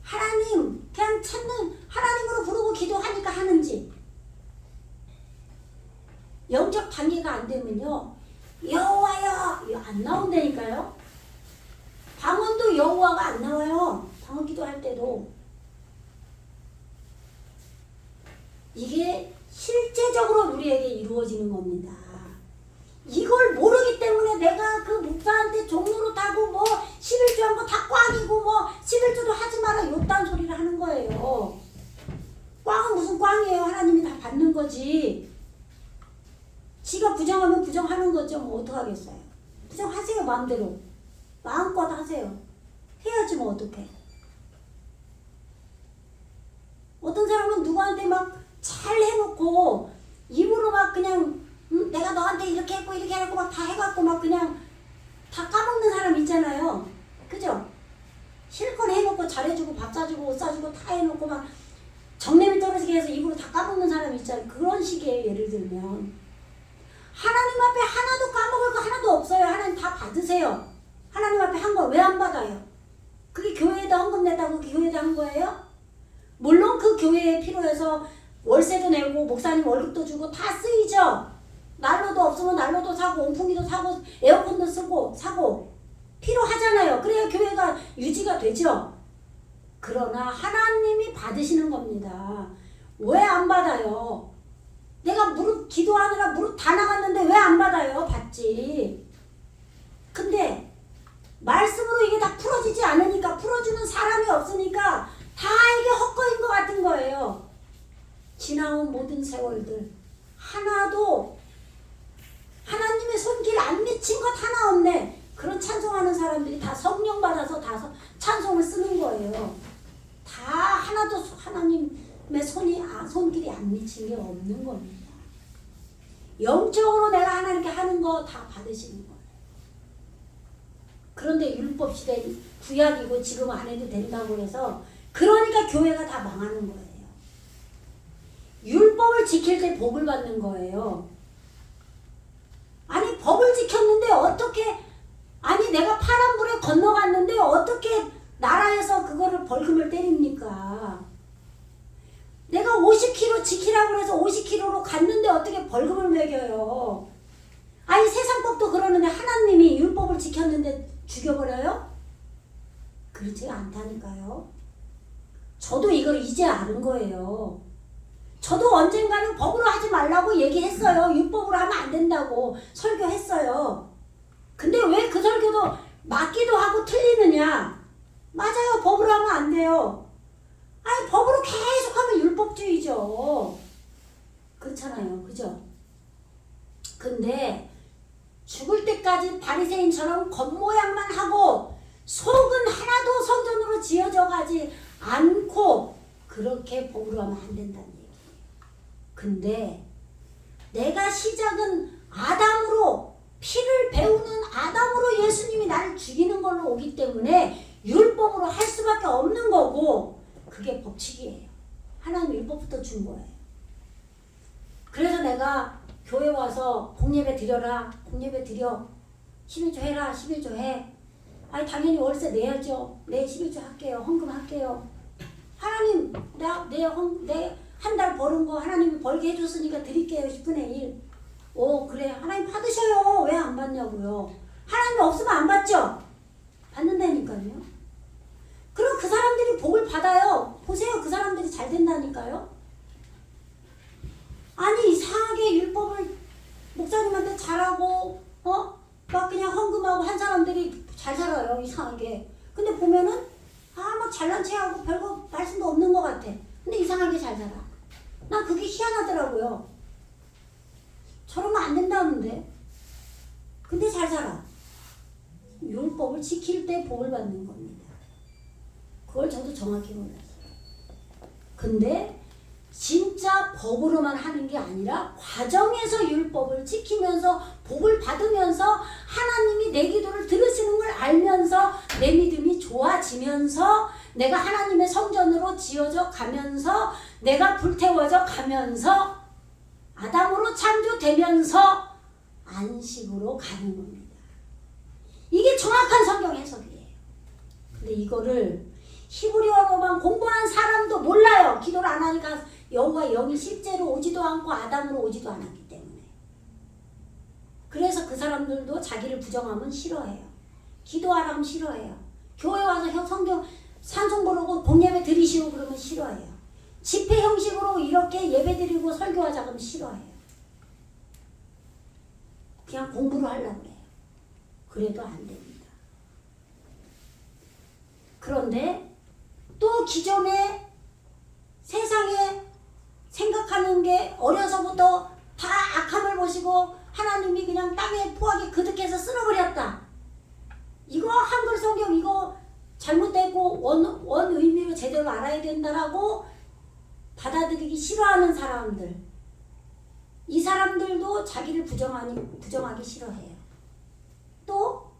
하나님 그냥 찾는 하나님으로 부르고 기도하니까 하는지. 영적 단계가 안 되면요 여호와여 이거 안 나온다니까요. 방언도 여호와가 안 나와요. 방언 기도할 때도. 이게 실제적으로 우리에게 이루어지는 겁니다. 이걸 모르기 때문에 내가 그 목사한테 종로로 타고 뭐 11조 한 거 다 꽝이고 뭐 11조도 하지 마라 요딴 소리를 하는 거예요. 꽝은 무슨 꽝이에요. 하나님이 다 받는 거지. 지가 부정하면 부정하는 거죠. 뭐 어떡하겠어요. 부정하세요 마음대로. 마음껏 하세요. 해야지 뭐 어떡해. 어떤 사람은 누구한테 막 잘 해놓고 입으로 막 그냥 내가 너한테 이렇게 했고 이렇게 하고 막 다 해갖고 막 그냥 다 까먹는 사람 있잖아요. 그죠? 실컷 해놓고 잘해주고 밥 사주고 옷 사주고 다 해놓고 막 정냄이 떨어지게 해서 입으로 다 까먹는 사람 있잖아요. 그런 식이에요. 예를 들면 하나님 앞에 하나도 까먹을 거 하나도 없어요. 하나님 다 받으세요. 하나님 앞에 한 거 왜 안 받아요? 그게 교회에다 헌금 냈다고 교회에다 한 거예요? 물론 그 교회에 필요해서 월세도 내고 목사님 월급도 주고 다 쓰이죠. 난로도 없으면 난로도 사고 온풍기도 사고 에어컨도 쓰고 사고 필요하잖아요. 그래야 교회가 유지가 되죠. 그러나 하나님이 받으시는 겁니다. 왜 안 받아요? 내가 무릎 기도하느라 무릎 다 나갔는데 왜 안 받아요? 받지. 근데 말씀으로 이게 다 풀어지지 않으니까 풀어주는 사람이 없으니까 다 이게 헛거인 것 같은 거예요. 지나온 모든 세월들 하나도 하나님의 손길 안 미친 것 하나 없네. 그런 찬송하는 사람들이 다 성령 받아서 다 찬송을 쓰는 거예요. 다 하나도 하나님의 손길이 안 미친 게 없는 겁니다. 영적으로 내가 하나님께 하는 거 다 받으시는 거예요. 그런데 율법 시대 구약이고 지금 안 해도 된다고 해서 그러니까 교회가 다 망하는 거예요. 율법을 지킬 때 복을 받는 거예요. 아니 법을 지켰는데 어떻게 아니 내가 파란불에 건너갔는데 어떻게 나라에서 그거를 벌금을 때립니까? 내가 50km 지키라고 해서 50km로 갔는데 어떻게 벌금을 매겨요? 아니 세상법도 그러는데 하나님이 율법을 지켰는데 죽여버려요? 그렇지가 않다니까요. 저도 이걸 이제 아는 거예요. 저도 언젠가는 법으로 하지 말라고 얘기했어요. 율법으로 하면 안 된다고 설교했어요. 근데 왜 그 설교도 맞기도 하고 틀리느냐? 맞아요. 법으로 하면 안 돼요. 아니 법으로 계속하면 율법주의죠. 그렇잖아요. 그죠? 근데 죽을 때까지 바리새인처럼 겉모양만 하고 속은 하나도 성전으로 지어져 가지 않고 그렇게 법으로 하면 안 된다는 얘기예요. 근데 내가 시작은 아담으로 피를 배우는 아담으로 예수님이 나를 죽이는 걸로 오기 때문에 율법으로 할 수밖에 없는 거고 그게 법칙이에요. 하나님 율법부터 준 거예요. 그래서 내가 교회 와서 공예배 드려라. 공예배 드려. 11조 해라. 11조 해. 아니 당연히 월세 내야죠. 내 11조 할게요. 헌금 할게요. 하나님 내 한 달 버는 거 하나님이 벌게 해줬으니까 드릴게요. 10분의 1. 오 그래 하나님 받으셔요. 왜 안 받냐고요. 하나님 없으면 안 받죠. 받는다니까요. 그럼 그 사람들이 복을 받아요. 보세요. 그 사람들이 잘 된다니까요. 아니 이상하게 율법을 목사님한테 잘하고 막 그냥 헌금하고 한 사람들이 잘 살아요. 이상하게. 근데 보면은 막 잘난 체하고 별거 말씀도 없는 것 같아. 근데 이상하게 잘 살아. 난 그게 희한하더라고요. 저러면 안 된다는데. 근데 잘 살아. 율법을 지킬 때 복을 받는 겁니다. 그걸 저도 정확히 몰랐어요. 근데 진짜 법으로만 하는 게 아니라 과정에서 율법을 지키면서 복을 받으면서 하나님이 내 기도를 들으시는 걸 알면서 내 믿음이 좋아지면서 내가 하나님의 성전으로 지어져 가면서 내가 불태워져 가면서 아담으로 창조되면서 안식으로 가는 겁니다. 이게 정확한 성경 해석이에요. 근데 이거를 히브리어로만 공부한 사람도 몰라요. 기도를 안 하니까 영과 영이 실제로 오지도 않고 아담으로 오지도 않았기 때문에. 그래서 그 사람들도 자기를 부정하면 싫어해요. 기도하라면 싫어해요. 교회 와서 성경 찬송 부르고 복예배 드리시오 그러면 싫어해요. 집회 형식으로 이렇게 예배 드리고 설교하자 그러면 싫어해요. 그냥 공부를 하려고 그래요. 그래도 안 됩니다. 그런데 또 기존에 세상에 생각하는 게 어려서부터 다 악함을 보시고 하나님이 그냥 땅에 포하게 그득해서 쓸어버렸다. 이거 한글 성경 이거 잘못되고 원 의미로 제대로 알아야 된다라고 받아들이기 싫어하는 사람들, 이 사람들도 자기를 부정하기 싫어해요. 또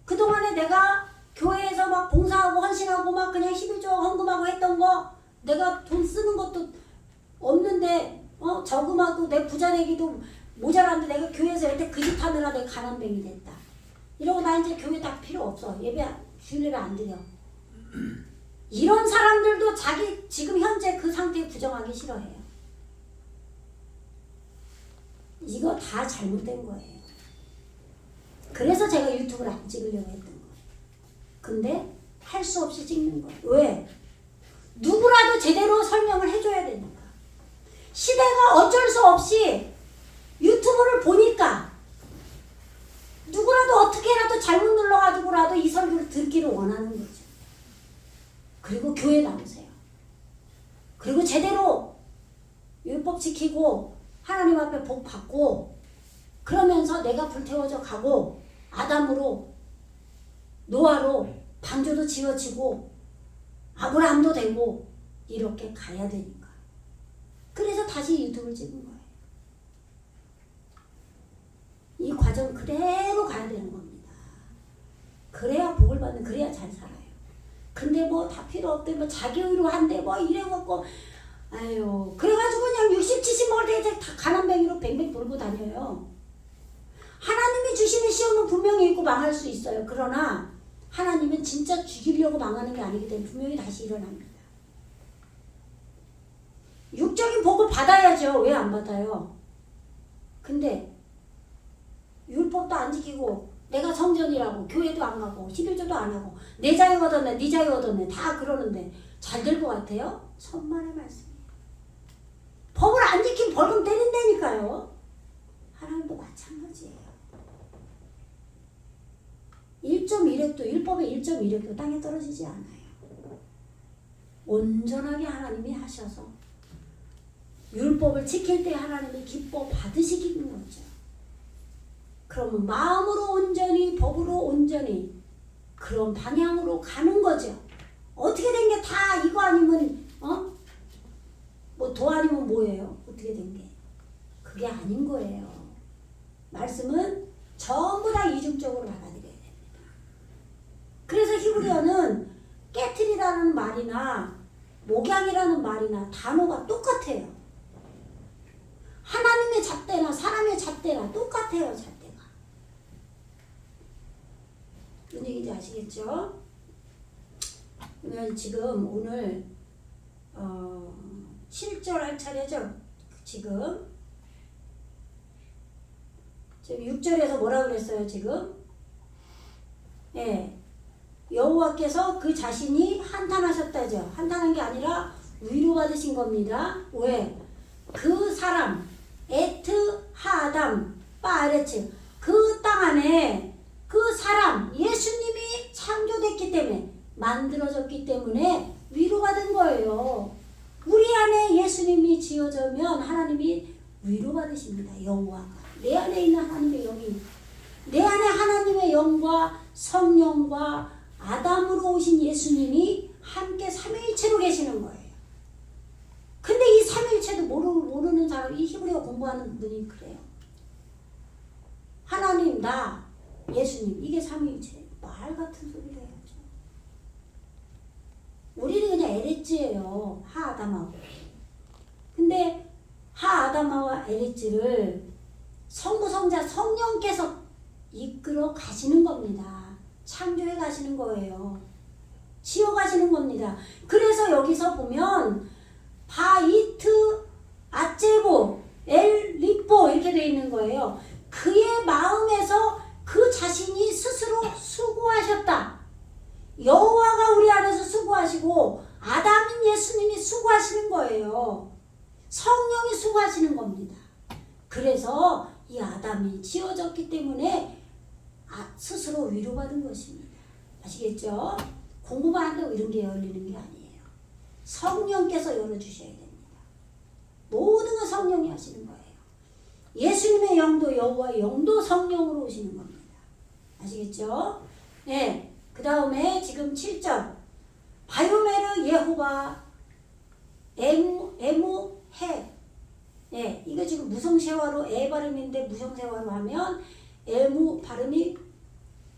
그동안에 내가 교회에서 막 봉사하고 헌신하고 막 그냥 11조 헌금하고 했던 거 내가 돈 쓰는 것도 없는데 저금하고 내 부자 되기도 모자란데 내가 교회에서 여태 그 짓 하느라 내가 가난뱅이 됐다. 이러고 나 이제 교회 딱 필요 없어. 주일 예배 안 드려. 이런 사람들도 자기 지금 현재 그 상태에 부정하기 싫어해요. 이거 다 잘못된 거예요. 그래서 제가 유튜브를 안 찍으려고 했던 거예요. 근데 할 수 없이 찍는 거예요. 왜? 누구라도 제대로 설명을 해줘야 되니까. 시대가 어쩔 수 없이 유튜브를 보니까 누구라도 어떻게라도 잘못 눌러가지고라도 이 설교를 듣기를 원하는 거죠. 그리고 교회 나오세요. 그리고 제대로 율법 지키고 하나님 앞에 복 받고 그러면서 내가 불태워져 가고 아담으로 노아로 방주도 지어지고 아브라함도 되고 이렇게 가야 되니까. 그래서 다시 유튜브를 찍은 거예요. 이 과정 그대로 가야 되는 겁니다. 그래야 복을 받는, 그래야 잘 살아요. 근데 뭐 다 필요 없대, 뭐 자기 의로 한대, 뭐 이래갖고, 아유, 그래가지고 그냥 60, 70 먹을 때 이제 다 가난뱅이로 뱅뱅 돌고 다녀요. 하나님이 주시는 시험은 분명히 있고 망할 수 있어요. 그러나 하나님은 진짜 죽이려고 망하는 게 아니기 때문에 분명히 다시 일어납니다. 육적인 복을 받아야죠. 왜 안 받아요? 근데 율법도 안 지키고 내가 성전이라고 교회도 안 가고 11조도 안 하고 내 자유 얻었네 네 자유 얻었네 다 그러는데 잘 될 것 같아요? 천만의 말씀이에요. 법을 안 지키면 벌금 때린다니까요. 하나님도 마찬가지예요. 1.1획도 율법의 1.1획도 땅에 떨어지지 않아요. 온전하게 하나님이 하셔서 율법을 지킬 때 하나님이 기뻐 받으시기는 거죠. 그러면 마음으로 온전히 법으로 온전히 그런 방향으로 가는 거죠. 어떻게 된 게 다 이거 아니면 뭐 도 아니면 뭐예요? 어떻게 된 게? 그게 아닌 거예요. 말씀은 전부 다 이중적으로 받아들여야 됩니다. 그래서 히브리어는 깨트리라는 말이나 목양이라는 말이나 단어가 똑같아요. 하나님의 잣대나 사람의 잣대나 똑같아요. 잣대가. 무슨 얘기인지 아시겠죠? 오늘 7절 할 차례죠. 지금 6절에서 뭐라 그랬어요? 지금 여호와께서 그 자신이 한탄하셨다죠. 한탄한 게 아니라 위로받으신 겁니다. 왜? 그 사람 에트 하담 파레츠 그 땅 안에 그 사람 예수님이 창조됐기 때문에 만들어졌기 때문에 위로받은 거예요. 우리 안에 예수님이 지어져면 하나님이 위로받으십니다. 여호와가 내 안에 있는 하나님의 영이 내 안에 하나님의 영과 성령과 아담으로 오신 예수님이 함께 삼위일체로 계시는 거예요. 근데 이 삼위일체도 모르는 사람, 이 히브리어 공부하는 분이 그래요. 하나님, 나, 예수님, 이게 삼위일체. 말 같은 소리를 해야죠. 우리는 그냥 에레츠예요. 하아담하고. 근데 하아담아와 에레츠를 성부, 성자, 성령께서 이끌어 가시는 겁니다. 창조해 가시는 거예요. 지어 가시는 겁니다. 그래서 여기서 보면 바이트 아제보 엘리포 이렇게 되어 있는 거예요. 그의 마음에서 그 자신이 스스로 수고하셨다. 여호와가 우리 안에서 수고하시고 아담인 예수님이 수고하시는 거예요. 성령이 수고하시는 겁니다. 그래서 이 아담이 지어졌기 때문에 스스로 위로받은 것입니다. 아시겠죠? 공부만 한다고 이런 게 열리는 게 아니에요. 성령께서 열어주셔야 됩니다. 모든 건 성령이 하시는 거예요. 예수님의 영도 여호와의 영도 성령으로 오시는 겁니다. 아시겠죠? 네. 그 다음에 지금 7절 바요메르 예호바 에무해. 네, 이거 지금 무성세화로 에 발음인데 무성세화로 하면 에무 발음이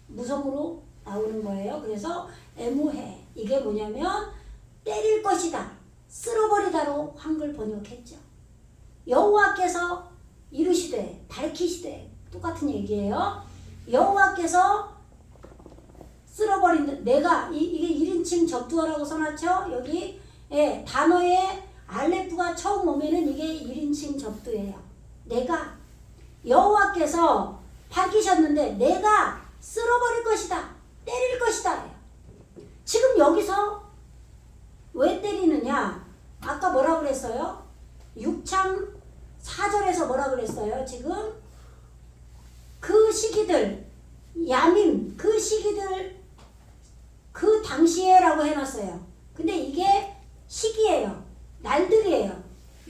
무성으로 나오는 거예요. 그래서 에무해. 이게 뭐냐면 때릴 것이다, 쓸어버리다로 한글 번역했죠. 여호와께서 이르시되 밝히시되 똑같은 얘기예요. 여호와께서 쓸어버린다. 내가 이게 1인칭 접두어라고 써놨죠. 여기 단어에 알레프가 처음 오면은 이게 1인칭 접두예요. 내가 여호와께서 밝히셨는데 내가 쓸어버릴 것이다, 때릴 것이다. 지금 여기서 왜 때리느냐? 아까 뭐라 그랬어요? 6장 4절에서 뭐라 그랬어요? 지금 그 시기들 야밈 그 시기들 그 당시에라고 해놨어요. 근데 이게 시기예요. 날들이에요.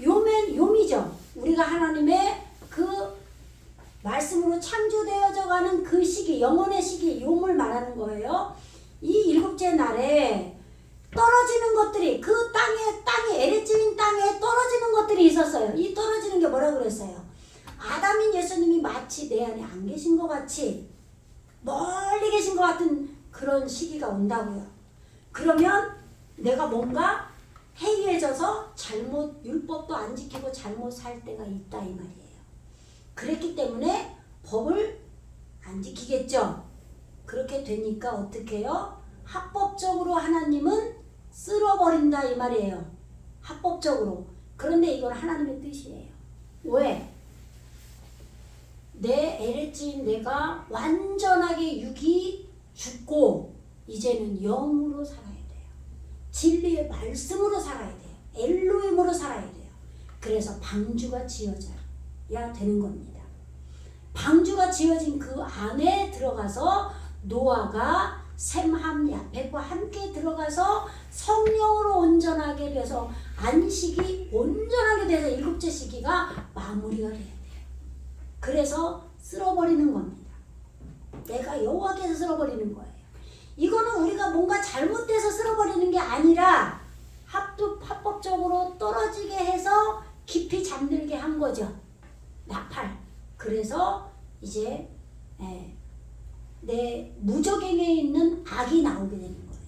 요미죠. 우리가 하나님의 그 말씀으로 창조되어져 가는 그 시기, 영혼의 시기, 요물 말하는 거예요. 이 일곱째 날에 떨어지는 것들이 그 땅에 에레츠인 땅에 떨어지는 것들이 있었어요. 이 떨어지는 게 뭐라고 그랬어요? 아담인 예수님이 마치 내 안에 안 계신 것 같이 멀리 계신 것 같은 그런 시기가 온다고요. 그러면 내가 뭔가 해이해져서 율법도 안 지키고 잘못 살 때가 있다 이 말이에요. 그랬기 때문에 법을 안 지키겠죠. 그렇게 되니까 어떻게 해요? 합법적으로 하나님은 쓸어버린다 이 말이에요. 합법적으로. 그런데 이건 하나님의 뜻이에요. 왜? 내 에레츠인 내가 완전하게 육이 죽고 이제는 영으로 살아야 돼요. 진리의 말씀으로 살아야 돼요. 엘로힘으로 살아야 돼요. 그래서 방주가 지어져야 되는 겁니다. 방주가 지어진 그 안에 들어가서 노아가 셈, 함, 야펫과 함께 들어가서 성령으로 온전하게 돼서 안식이 온전하게 돼서 일곱째 시기가 마무리가 돼야 돼요. 그래서 쓸어버리는 겁니다. 내가 여호와께서 쓸어버리는 거예요. 이거는 우리가 뭔가 잘못돼서 쓸어버리는 게 아니라 합법적으로 떨어지게 해서 깊이 잠들게 한 거죠. 나팔. 그래서 이제 내 무적행에 있는 악이 나오게 되는 거예요.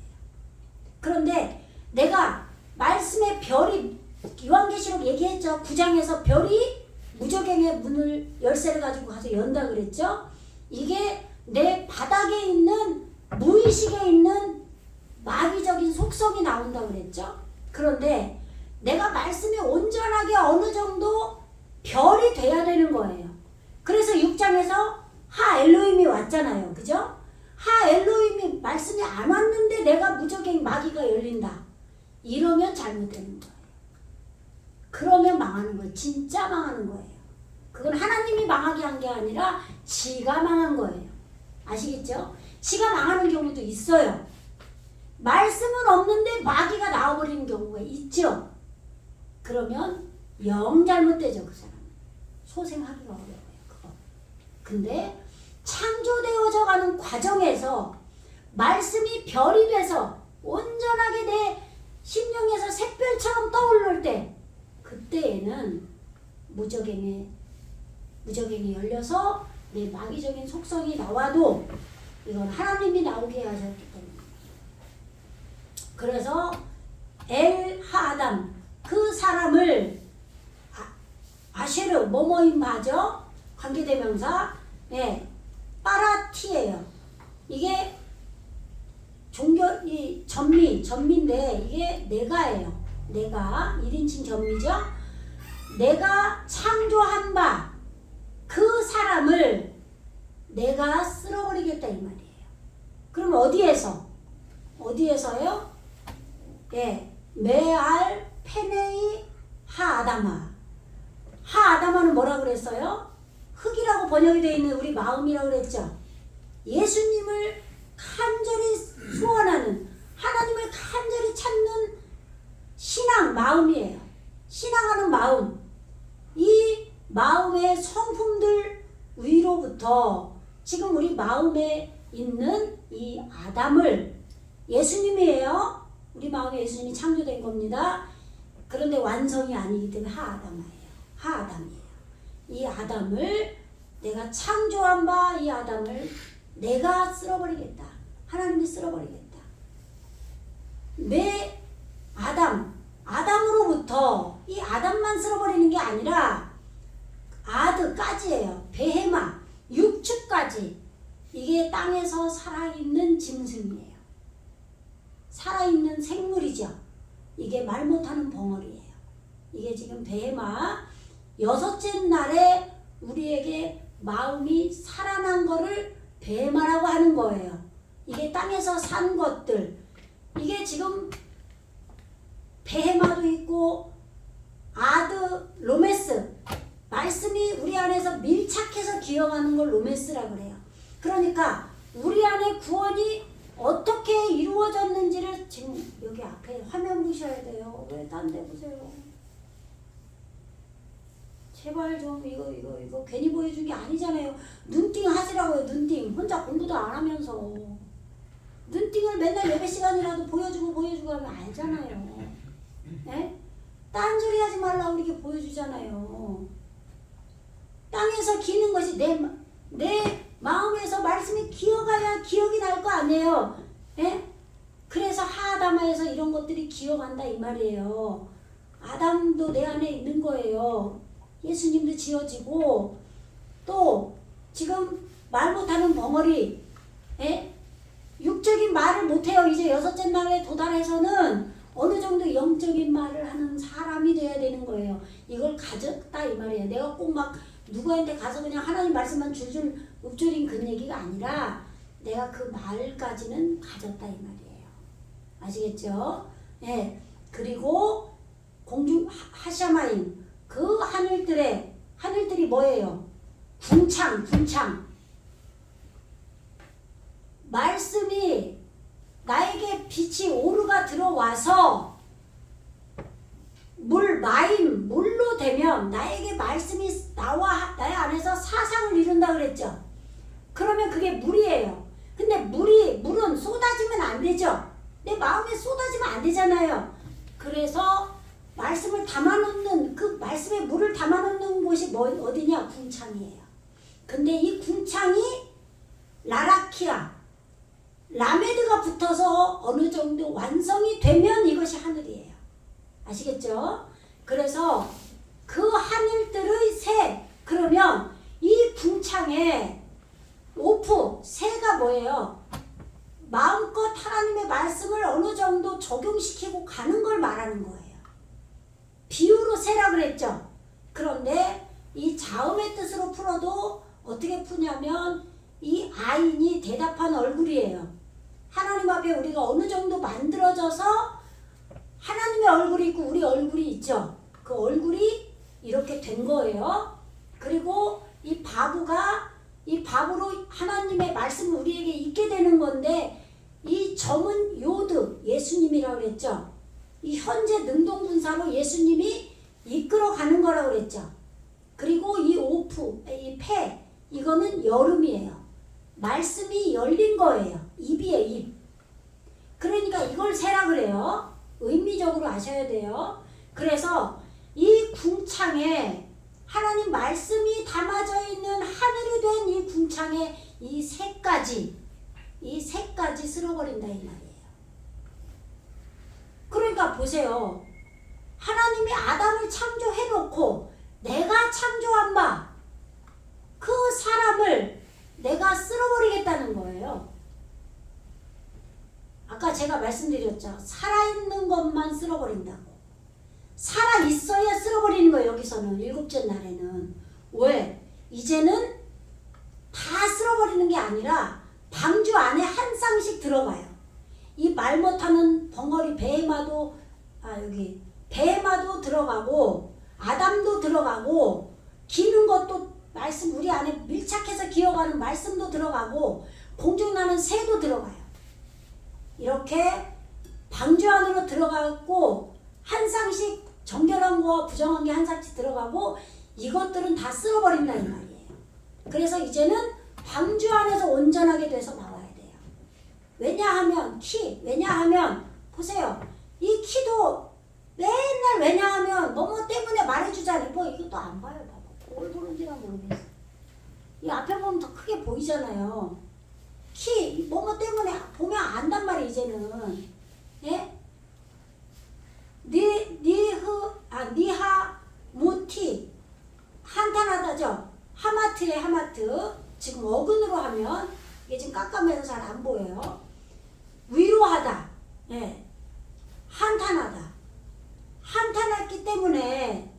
그런데 내가 말씀의 별이 요한계시록 얘기했죠. 9장에서 별이 무적행의 문을 열쇠를 가지고 가서 연다 그랬죠. 이게 내 바닥에 있는 무의식에 있는 마귀적인 속성이 나온다 그랬죠. 그런데 내가 말씀이 온전하게 어느 정도 별이 돼야 되는 거예요. 그래서 6장에서 하 엘로힘이 왔잖아요. 그죠? 하 엘로힘이 말씀이 안 왔는데 내가 무적행 마귀가 열린다. 이러면 잘못되는 거예요. 그러면 망하는 거예요. 진짜 망하는 거예요. 그건 하나님이 망하게 한 게 아니라 지가 망한 거예요. 아시겠죠? 지가 망하는 경우도 있어요. 말씀은 없는데 마귀가 나와버리는 경우가 있죠. 그러면 영 잘못되죠. 그 사람은. 소생하기가 어려워요. 그거. 근데 창조되어져 가는 과정에서 말씀이 별이 돼서 온전하게 내 심령에서 샛별처럼 떠오를 때, 그때에는 무적행이 열려서 내 마귀적인 속성이 나와도 이건 하나님이 나오게 하셨기 때문에. 그래서 엘하담, 그 사람을 아쉐르 뭐뭐인 바죠? 관계대명사 빠라티예요. 이게 이 전미인데 이게 내가예요. 내가 1인칭 전미죠. 내가 창조한 바 그 사람을 내가 쓸어버리겠다 이 말이에요. 그럼 어디에서요? 메알 페네이 하아다마. 하아다마는 뭐라 그랬어요? 흙이라고 번역이 되어 있는 우리 마음이라고 그랬죠. 예수님을 간절히 소원하는, 하나님을 간절히 찾는 신앙 마음이에요. 신앙하는 마음. 이 마음의 성품들 위로부터 지금 우리 마음에 있는 이 아담을, 예수님이에요. 우리 마음에 예수님이 창조된 겁니다. 그런데 완성이 아니기 때문에 하아담이에요. 이 아담을 내가 창조한 바 이 아담을 내가 쓸어버리겠다. 하나님이 쓸어버리겠다. 내 아담으로부터 이 아담만 쓸어버리는 게 아니라 아드까지예요. 베헤마, 육축까지. 이게 땅에서 살아있는 짐승이에요. 살아있는 생물이죠. 이게 말 못하는 벙어리예요. 이게 지금 베헤마 6째 날에 우리에게 마음이 살아난 거를 베헤마라고 하는 거예요. 이게 땅에서 산 것들. 이게 지금 베헤마도 있고 아드, 로메스. 말씀이 우리 안에서 밀착해서 기억하는 걸 로메스라고 그래요. 그러니까 우리 안에 구원이 어떻게 이루어졌는지를 지금 여기 앞에 화면 보셔야 돼요. 왜 딴 데 보세요? 제발 좀 이거 괜히 보여준 게 아니잖아요. 눈팅 하시라고요. 눈팅. 혼자 공부도 안 하면서. 눈팅을 맨날 예배 시간이라도 보여주고 하면 알잖아요. 네? 딴소리 하지 말라고 이렇게 보여주잖아요. 땅에서 기는 것이 내 마음에서 말씀이 기어가야 기억이 날 거 아니에요. 예? 그래서 하아담아에서 이런 것들이 기어간다 이 말이에요. 아담도 내 안에 있는 거예요. 예수님도 지어지고 또 지금 말 못하는 벙어리, 육적인 말을 못해요. 이제 6째 날에 도달해서는 어느 정도 영적인 말을 하는 사람이 돼야 되는 거예요. 이걸 가졌다 이 말이에요. 내가 꼭 막 누구한테 가서 그냥 하나님 말씀만 줄줄 읊조린 그 얘기가 아니라 내가 그 말까지는 가졌다 이 말이에요. 아시겠죠? 그리고 공중 하샤마임, 그 하늘들이 뭐예요? 궁창. 말씀이 나에게 빛이 오르가 들어와서 물로 되면 나에게 말씀이 나의 안에서 사상을 이룬다 그랬죠. 그러면 그게 물이에요. 근데 물은 쏟아지면 안 되죠. 내 마음에 쏟아지면 안 되잖아요. 그래서 말씀을 담아놓는, 그 말씀에 물을 담아놓는 곳이 어디냐? 궁창이에요. 근데 이 궁창이 라라키아, 라메드가 붙어서 어느 정도 완성이 되면 이것이 하늘이에요. 아시겠죠? 그래서 그 하늘들의 새, 그러면 이 궁창에 새가 뭐예요? 마음껏 하나님의 말씀을 어느 정도 적용시키고 가는 걸 말하는 거예요. 비유로 세라 그랬죠. 그런데 이 자음의 뜻으로 풀어도 어떻게 푸냐면 이 아인이 대답한 얼굴이에요. 하나님 앞에 우리가 어느 정도 만들어져서 하나님의 얼굴이 있고 우리 얼굴이 있죠. 그 얼굴이 이렇게 된 거예요. 그리고 이 바보로 하나님의 말씀을 우리에게 있게 되는 건데, 이 점은 요드, 예수님이라고 그랬죠. 이 현재 능동분사로 예수님이 이끌어가는 거라고 그랬죠. 그리고 이 폐, 이거는 여름이에요. 말씀이 열린 거예요. 입이에요, 입. 그러니까 이걸 세라 그래요. 의미적으로 아셔야 돼요. 그래서 이 궁창에 하나님 말씀이 담아져 있는 하늘이 된 이 궁창에 이 세 가지 쓸어버린다 이 말이에요. 그러니까 보세요. 하나님이 아담을 창조해놓고 내가 창조한 바 그 사람을 내가 쓸어버리겠다는 거예요. 아까 제가 말씀드렸죠. 살아있는 것만 쓸어버린다고. 살아있어야 쓸어버리는 거예요. 여기서는 일곱째 날에는. 왜? 이제는 다 쓸어버리는 게 아니라 방주 안에 한 쌍씩 들어가요. 이 말 못하는 벙어리 베헤마도 들어가고 아담도 들어가고 기는 것도 말씀 우리 안에 밀착해서 기어가는 말씀도 들어가고 공중나는 새도 들어가요. 이렇게 방주 안으로 들어가고 한 쌍씩 정결한 거와 부정한 게 한 쌍씩 들어가고 이것들은 다 쓸어버린다 이 말이에요. 그래서 이제는 방주 안에서 온전하게 돼서 나와야 돼요. 왜냐하면 보세요. 이 키도 맨날 왜냐하면 뭐뭐 때문에 말해주잖아요. 뭐 이것도 안 봐요. 봐봐. 뭘 보는지가 모르겠어. 이 앞에 보면 더 크게 보이잖아요. 키 뭐뭐 때문에 보면 안단 말이에요. 이제는. 예? 니하 무티 한탄하다죠. 하마트에 하마트. 지금 어근으로 하면 이게 지금 깜깜해서 잘 안 보여요. 위로하다. 예. 한탄하다. 한탄했기 때문에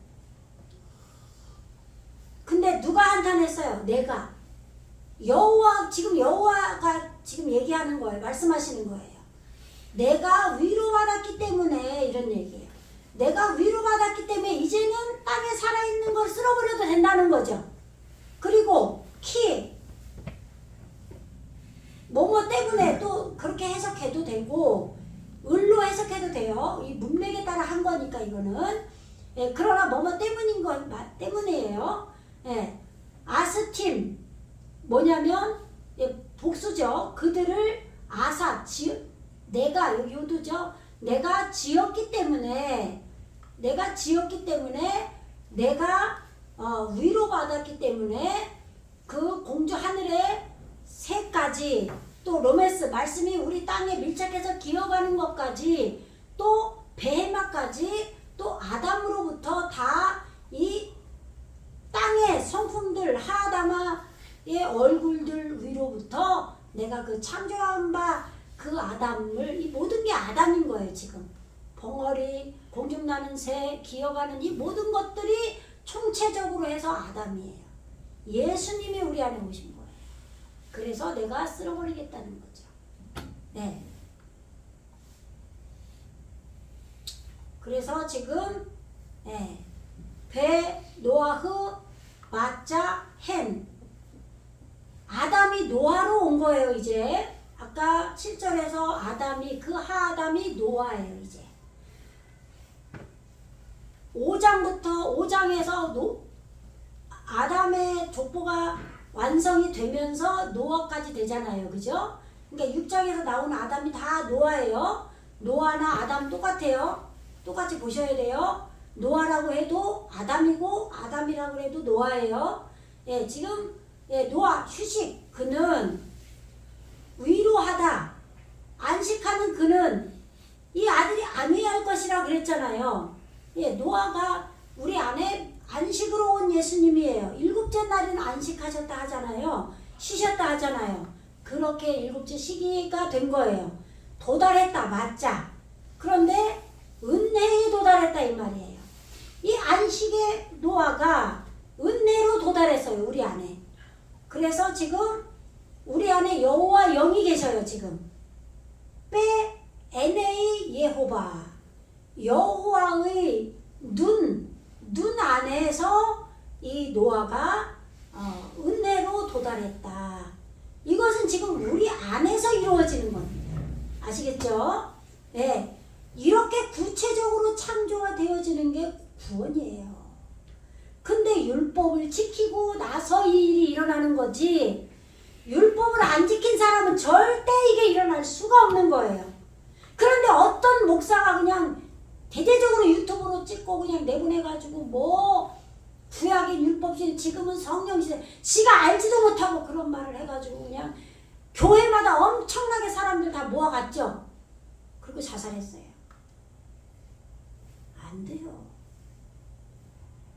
근데 누가 한탄했어요? 내가. 지금 여호와가 지금 얘기하는 거예요. 말씀하시는 거예요. 내가 위로받았기 때문에 이런 얘기예요. 내가 위로받았기 때문에 이제는 땅에 살아있는 걸 쓸어버려도 된다는 거죠. 그리고 키 뭐뭐 때문에 또 그렇게 해석해도 되고 을로 해석해도 돼요. 이 문맥에 따라 한 거니까 이거는. 예, 그러나 뭐뭐 때문인 건 때문이에요. 예, 아스팀 뭐냐면 예, 복수죠. 그들을 내가 여기 요도죠. 내가 지었기 때문에 내가 위로받았기 때문에 그 공주 하늘의 새까지 또 로메스 말씀이 우리 땅에 밀착해서 기어가는 것까지 또 베헤마까지 또 아담으로부터 다 이 땅의 성품들 하아담의 얼굴들 위로부터 내가 그 창조한 바 그 아담을 이 모든 게 아담인 거예요. 지금 벙어리 공중나는 새 기어가는 이 모든 것들이 총체적으로 해서 아담이에요. 예수님이 우리 안에 오신 거예요. 그래서 내가 쓸어버리겠다는 거죠. 네. 그래서 지금 배 노아흐 마자 햄 아담이 노아로 온 거예요. 이제 아까 7절에서 아담이 그 하아담이 노아예요. 이제 5장에서 아담의 족보가 완성이 되면서 노아까지 되잖아요. 그죠? 그러니까 6장에서 나오는 아담이 다 노아예요. 노아나 아담 똑같아요. 똑같이 보셔야 돼요. 노아라고 해도 아담이고 아담이라고 해도 노아예요. 예, 지금 노아 휴식 그는 위로하다 안식하는 그는 이 아들이 안위할 것이라 그랬잖아요. 예, 노아가 우리 안에 안식으로 온 예수님이에요. 일곱째 날은 안식하셨다 하잖아요. 쉬셨다 하잖아요. 그렇게 일곱째 시기가 된 거예요. 도달했다 맞자. 그런데 은혜에 도달했다 이 말이에요. 이 안식의 노아가 은혜로 도달했어요. 우리 안에. 그래서 지금 우리 안에 여호와 영이 계셔요. 지금 에네이 예호바 여호와의 눈 안에서 이 노아가 은혜로 도달했다. 이것은 지금 우리 안에서 이루어지는 겁니다. 아시겠죠? 네. 이렇게 구체적으로 창조가 되어지는 게 구원이에요. 근데 율법을 지키고 나서 이 일이 일어나는 거지 율법을 안 지킨 사람은 절대 이게 일어날 수가 없는 거예요. 그런데 어떤 목사가 그냥 대대적으로 유튜브로 찍고 그냥 내보내가지고 뭐 구약의 율법시대 지금은 성령시대 지가 알지도 못하고 그런 말을 해가지고 그냥 교회마다 엄청나게 사람들 다 모아갔죠. 그리고 자살했어요. 안 돼요.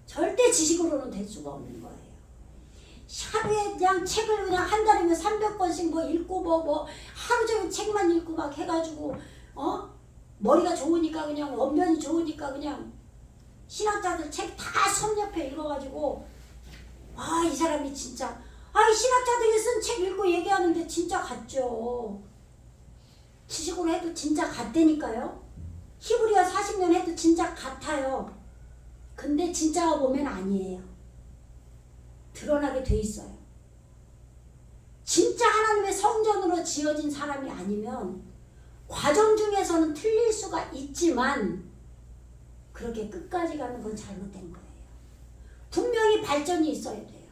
절대 지식으로는 될 수가 없는 거예요. 하루에 그냥 책을 그냥 한 달이면 300권씩 뭐 읽고 뭐 하루 종일 책만 읽고 막 해가지고 머리가 좋으니까 그냥 원변이 좋으니까 그냥 신학자들 책 다 섭렵해 읽어가지고 이 사람이 진짜 이 신학자들이 쓴 책 읽고 얘기하는데 진짜 같죠. 지식으로 해도 진짜 같다니까요. 히브리어 40년 해도 진짜 같아요. 근데 진짜가 보면 아니에요. 드러나게 돼 있어요. 진짜 하나님의 성전으로 지어진 사람이 아니면 과정 중에서는 틀릴 수가 있지만 그렇게 끝까지 가는 건 잘못된 거예요. 분명히 발전이 있어야 돼요.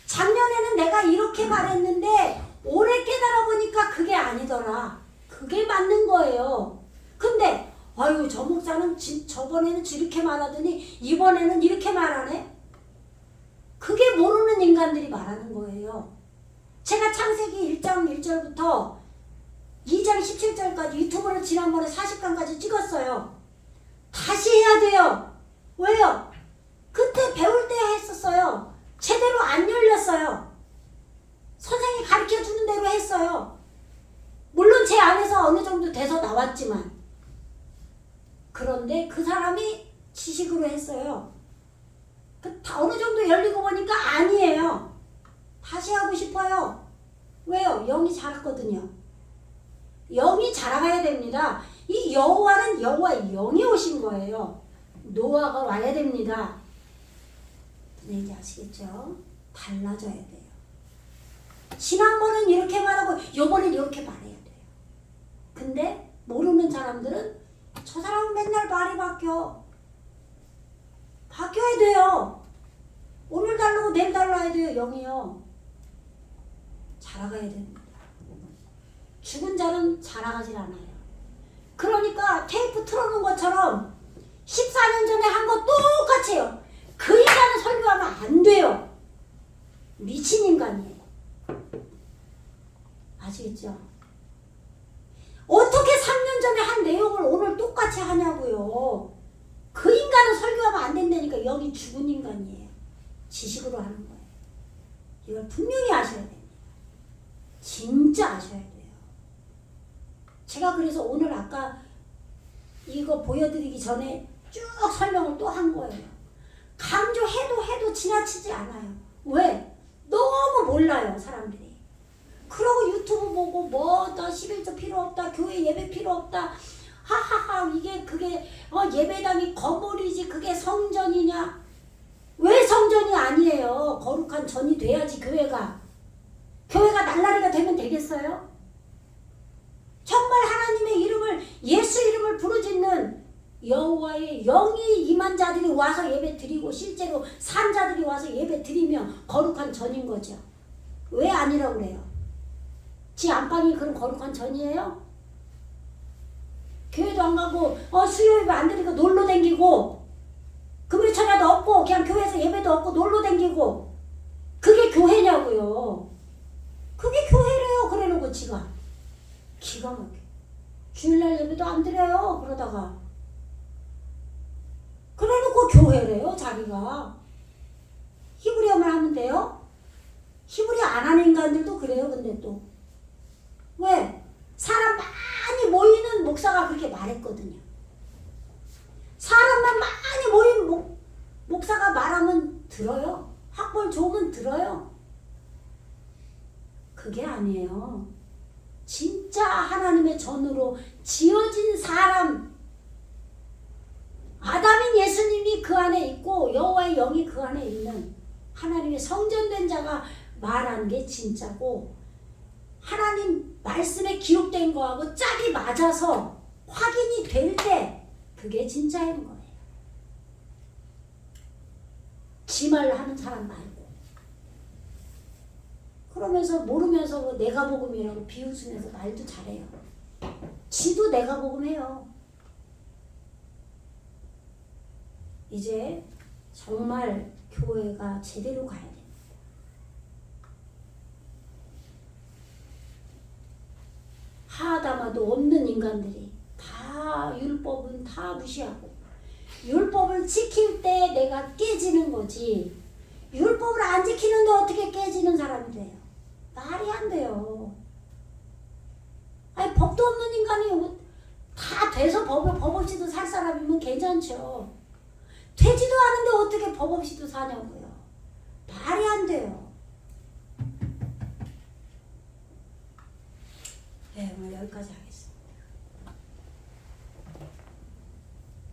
작년에는 내가 이렇게 말했는데 올해 깨달아 보니까 그게 아니더라. 그게 맞는 거예요. 근데 아유 저 목사는 저번에는 이렇게 말하더니 이번에는 이렇게 말하네. 그게 모르는 인간들이 말하는 거예요. 제가 창세기 1장 1절부터 2장 17절까지 유튜브를 지난번에 40강까지 찍었어요. 다시 해야 돼요. 왜요? 그때 배울 때 했었어요. 제대로 안 열렸어요. 선생님이 가르쳐 주는 대로 했어요. 물론 제 안에서 어느 정도 돼서 나왔지만 그런데 그 사람이 지식으로 했어요. 어느 정도 열리고 보니까 아니에요. 다시 하고 싶어요. 왜요? 영이 자랐거든요. 영이 자라가야 됩니다. 이 여호와는 여호와의 영이 오신 거예요. 노아가 와야 됩니다. 무슨 얘기 아시겠죠? 달라져야 돼요. 지난번은 이렇게 말하고 요번엔 이렇게 말해야 돼요. 근데 모르는 사람들은 저 사람은 맨날 말이 바뀌어야 돼요. 오늘 달라고 내일 달라야 돼요. 영이요. 자라가야 됩니다. 죽은 자는 자라가질 않아요. 그러니까 테이프 틀어놓은 것처럼 14년 전에 한 거 똑같이 해요. 그 인간은 설교하면 안 돼요. 미친 인간이에요. 아시겠죠? 어떻게 3년 전에 한 내용을 오늘 똑같이 하냐고요. 그 인간은 설교하면 안 된다니까. 영이 죽은 인간이에요. 지식으로 하는 거예요. 이걸 분명히 아셔야 됩니다. 진짜 아셔야 돼요. 제가 그래서 오늘 아까 이거 보여드리기 전에 쭉 설명을 또 한 거예요. 강조해도 지나치지 않아요. 왜? 너무 몰라요, 사람들이. 그러고 유튜브 보고 나 11조 필요 없다, 교회 예배 필요 없다, 하하하, 그게 예배당이 건물이지 그게 성전이냐? 왜 성전이 아니에요? 거룩한 전이 돼야지 교회가 날라리가 되면 되겠어요? 정말 하나님의 이름을, 예수 이름을 부르짖는 여호와의 영이 임한 자들이 와서 예배 드리고 실제로 산 자들이 와서 예배 드리면 거룩한 전인 거죠. 왜 아니라고 그래요? 지 안방이 그런 거룩한 전이에요? 교회도 안 가고 수요 예배 안 드리고 놀러 댕기고 금요 철야도 없고 그냥 교회에서 예배도 없고 놀러 댕기고 그게 교회냐고요. 그게 교회래요. 그래놓고 지가 기가 막혀. 주일날 예배도 안 드려요. 그러다가 그래놓고 교회래요. 자기가 히브리어만 하면 돼요? 히브리어 안 하는 인간들도 그래요. 근데 또 왜? 사람 많이 모이는 목사가 그렇게 말했거든요. 사람만 많이 모인 목사가 말하면 들어요. 학벌 좋으면 들어요. 그게 아니에요. 진짜 하나님의 전으로 지어진 사람, 아담인 예수님이 그 안에 있고 여호와의 영이 그 안에 있는 하나님의 성전된 자가 말한 게 진짜고, 하나님 말씀에 기록된 거하고 짝이 맞아서 확인이 될 때 그게 진짜인 거예요. 지 말로 하는 사람 말고. 그러면서 모르면서 내가 복음이라고 비웃으면서 말도 잘해요. 지도 내가 복음해요. 이제 정말 교회가 제대로 가야 됩니다. 하다마도 없는 인간들이 다 율법은 다 무시하고 율법을 지킬 때 내가 깨지는 거지 율법을 안 지키는데 어떻게 깨지는 사람이 돼요? 말이 안 돼요. 아니 법도 없는 인간이 다 돼서 법 없이도 살 사람이면 괜찮죠. 되지도 않은데 어떻게 법 없이도 사냐고요. 말이 안 돼요. 네, 오늘 여기까지 할게요.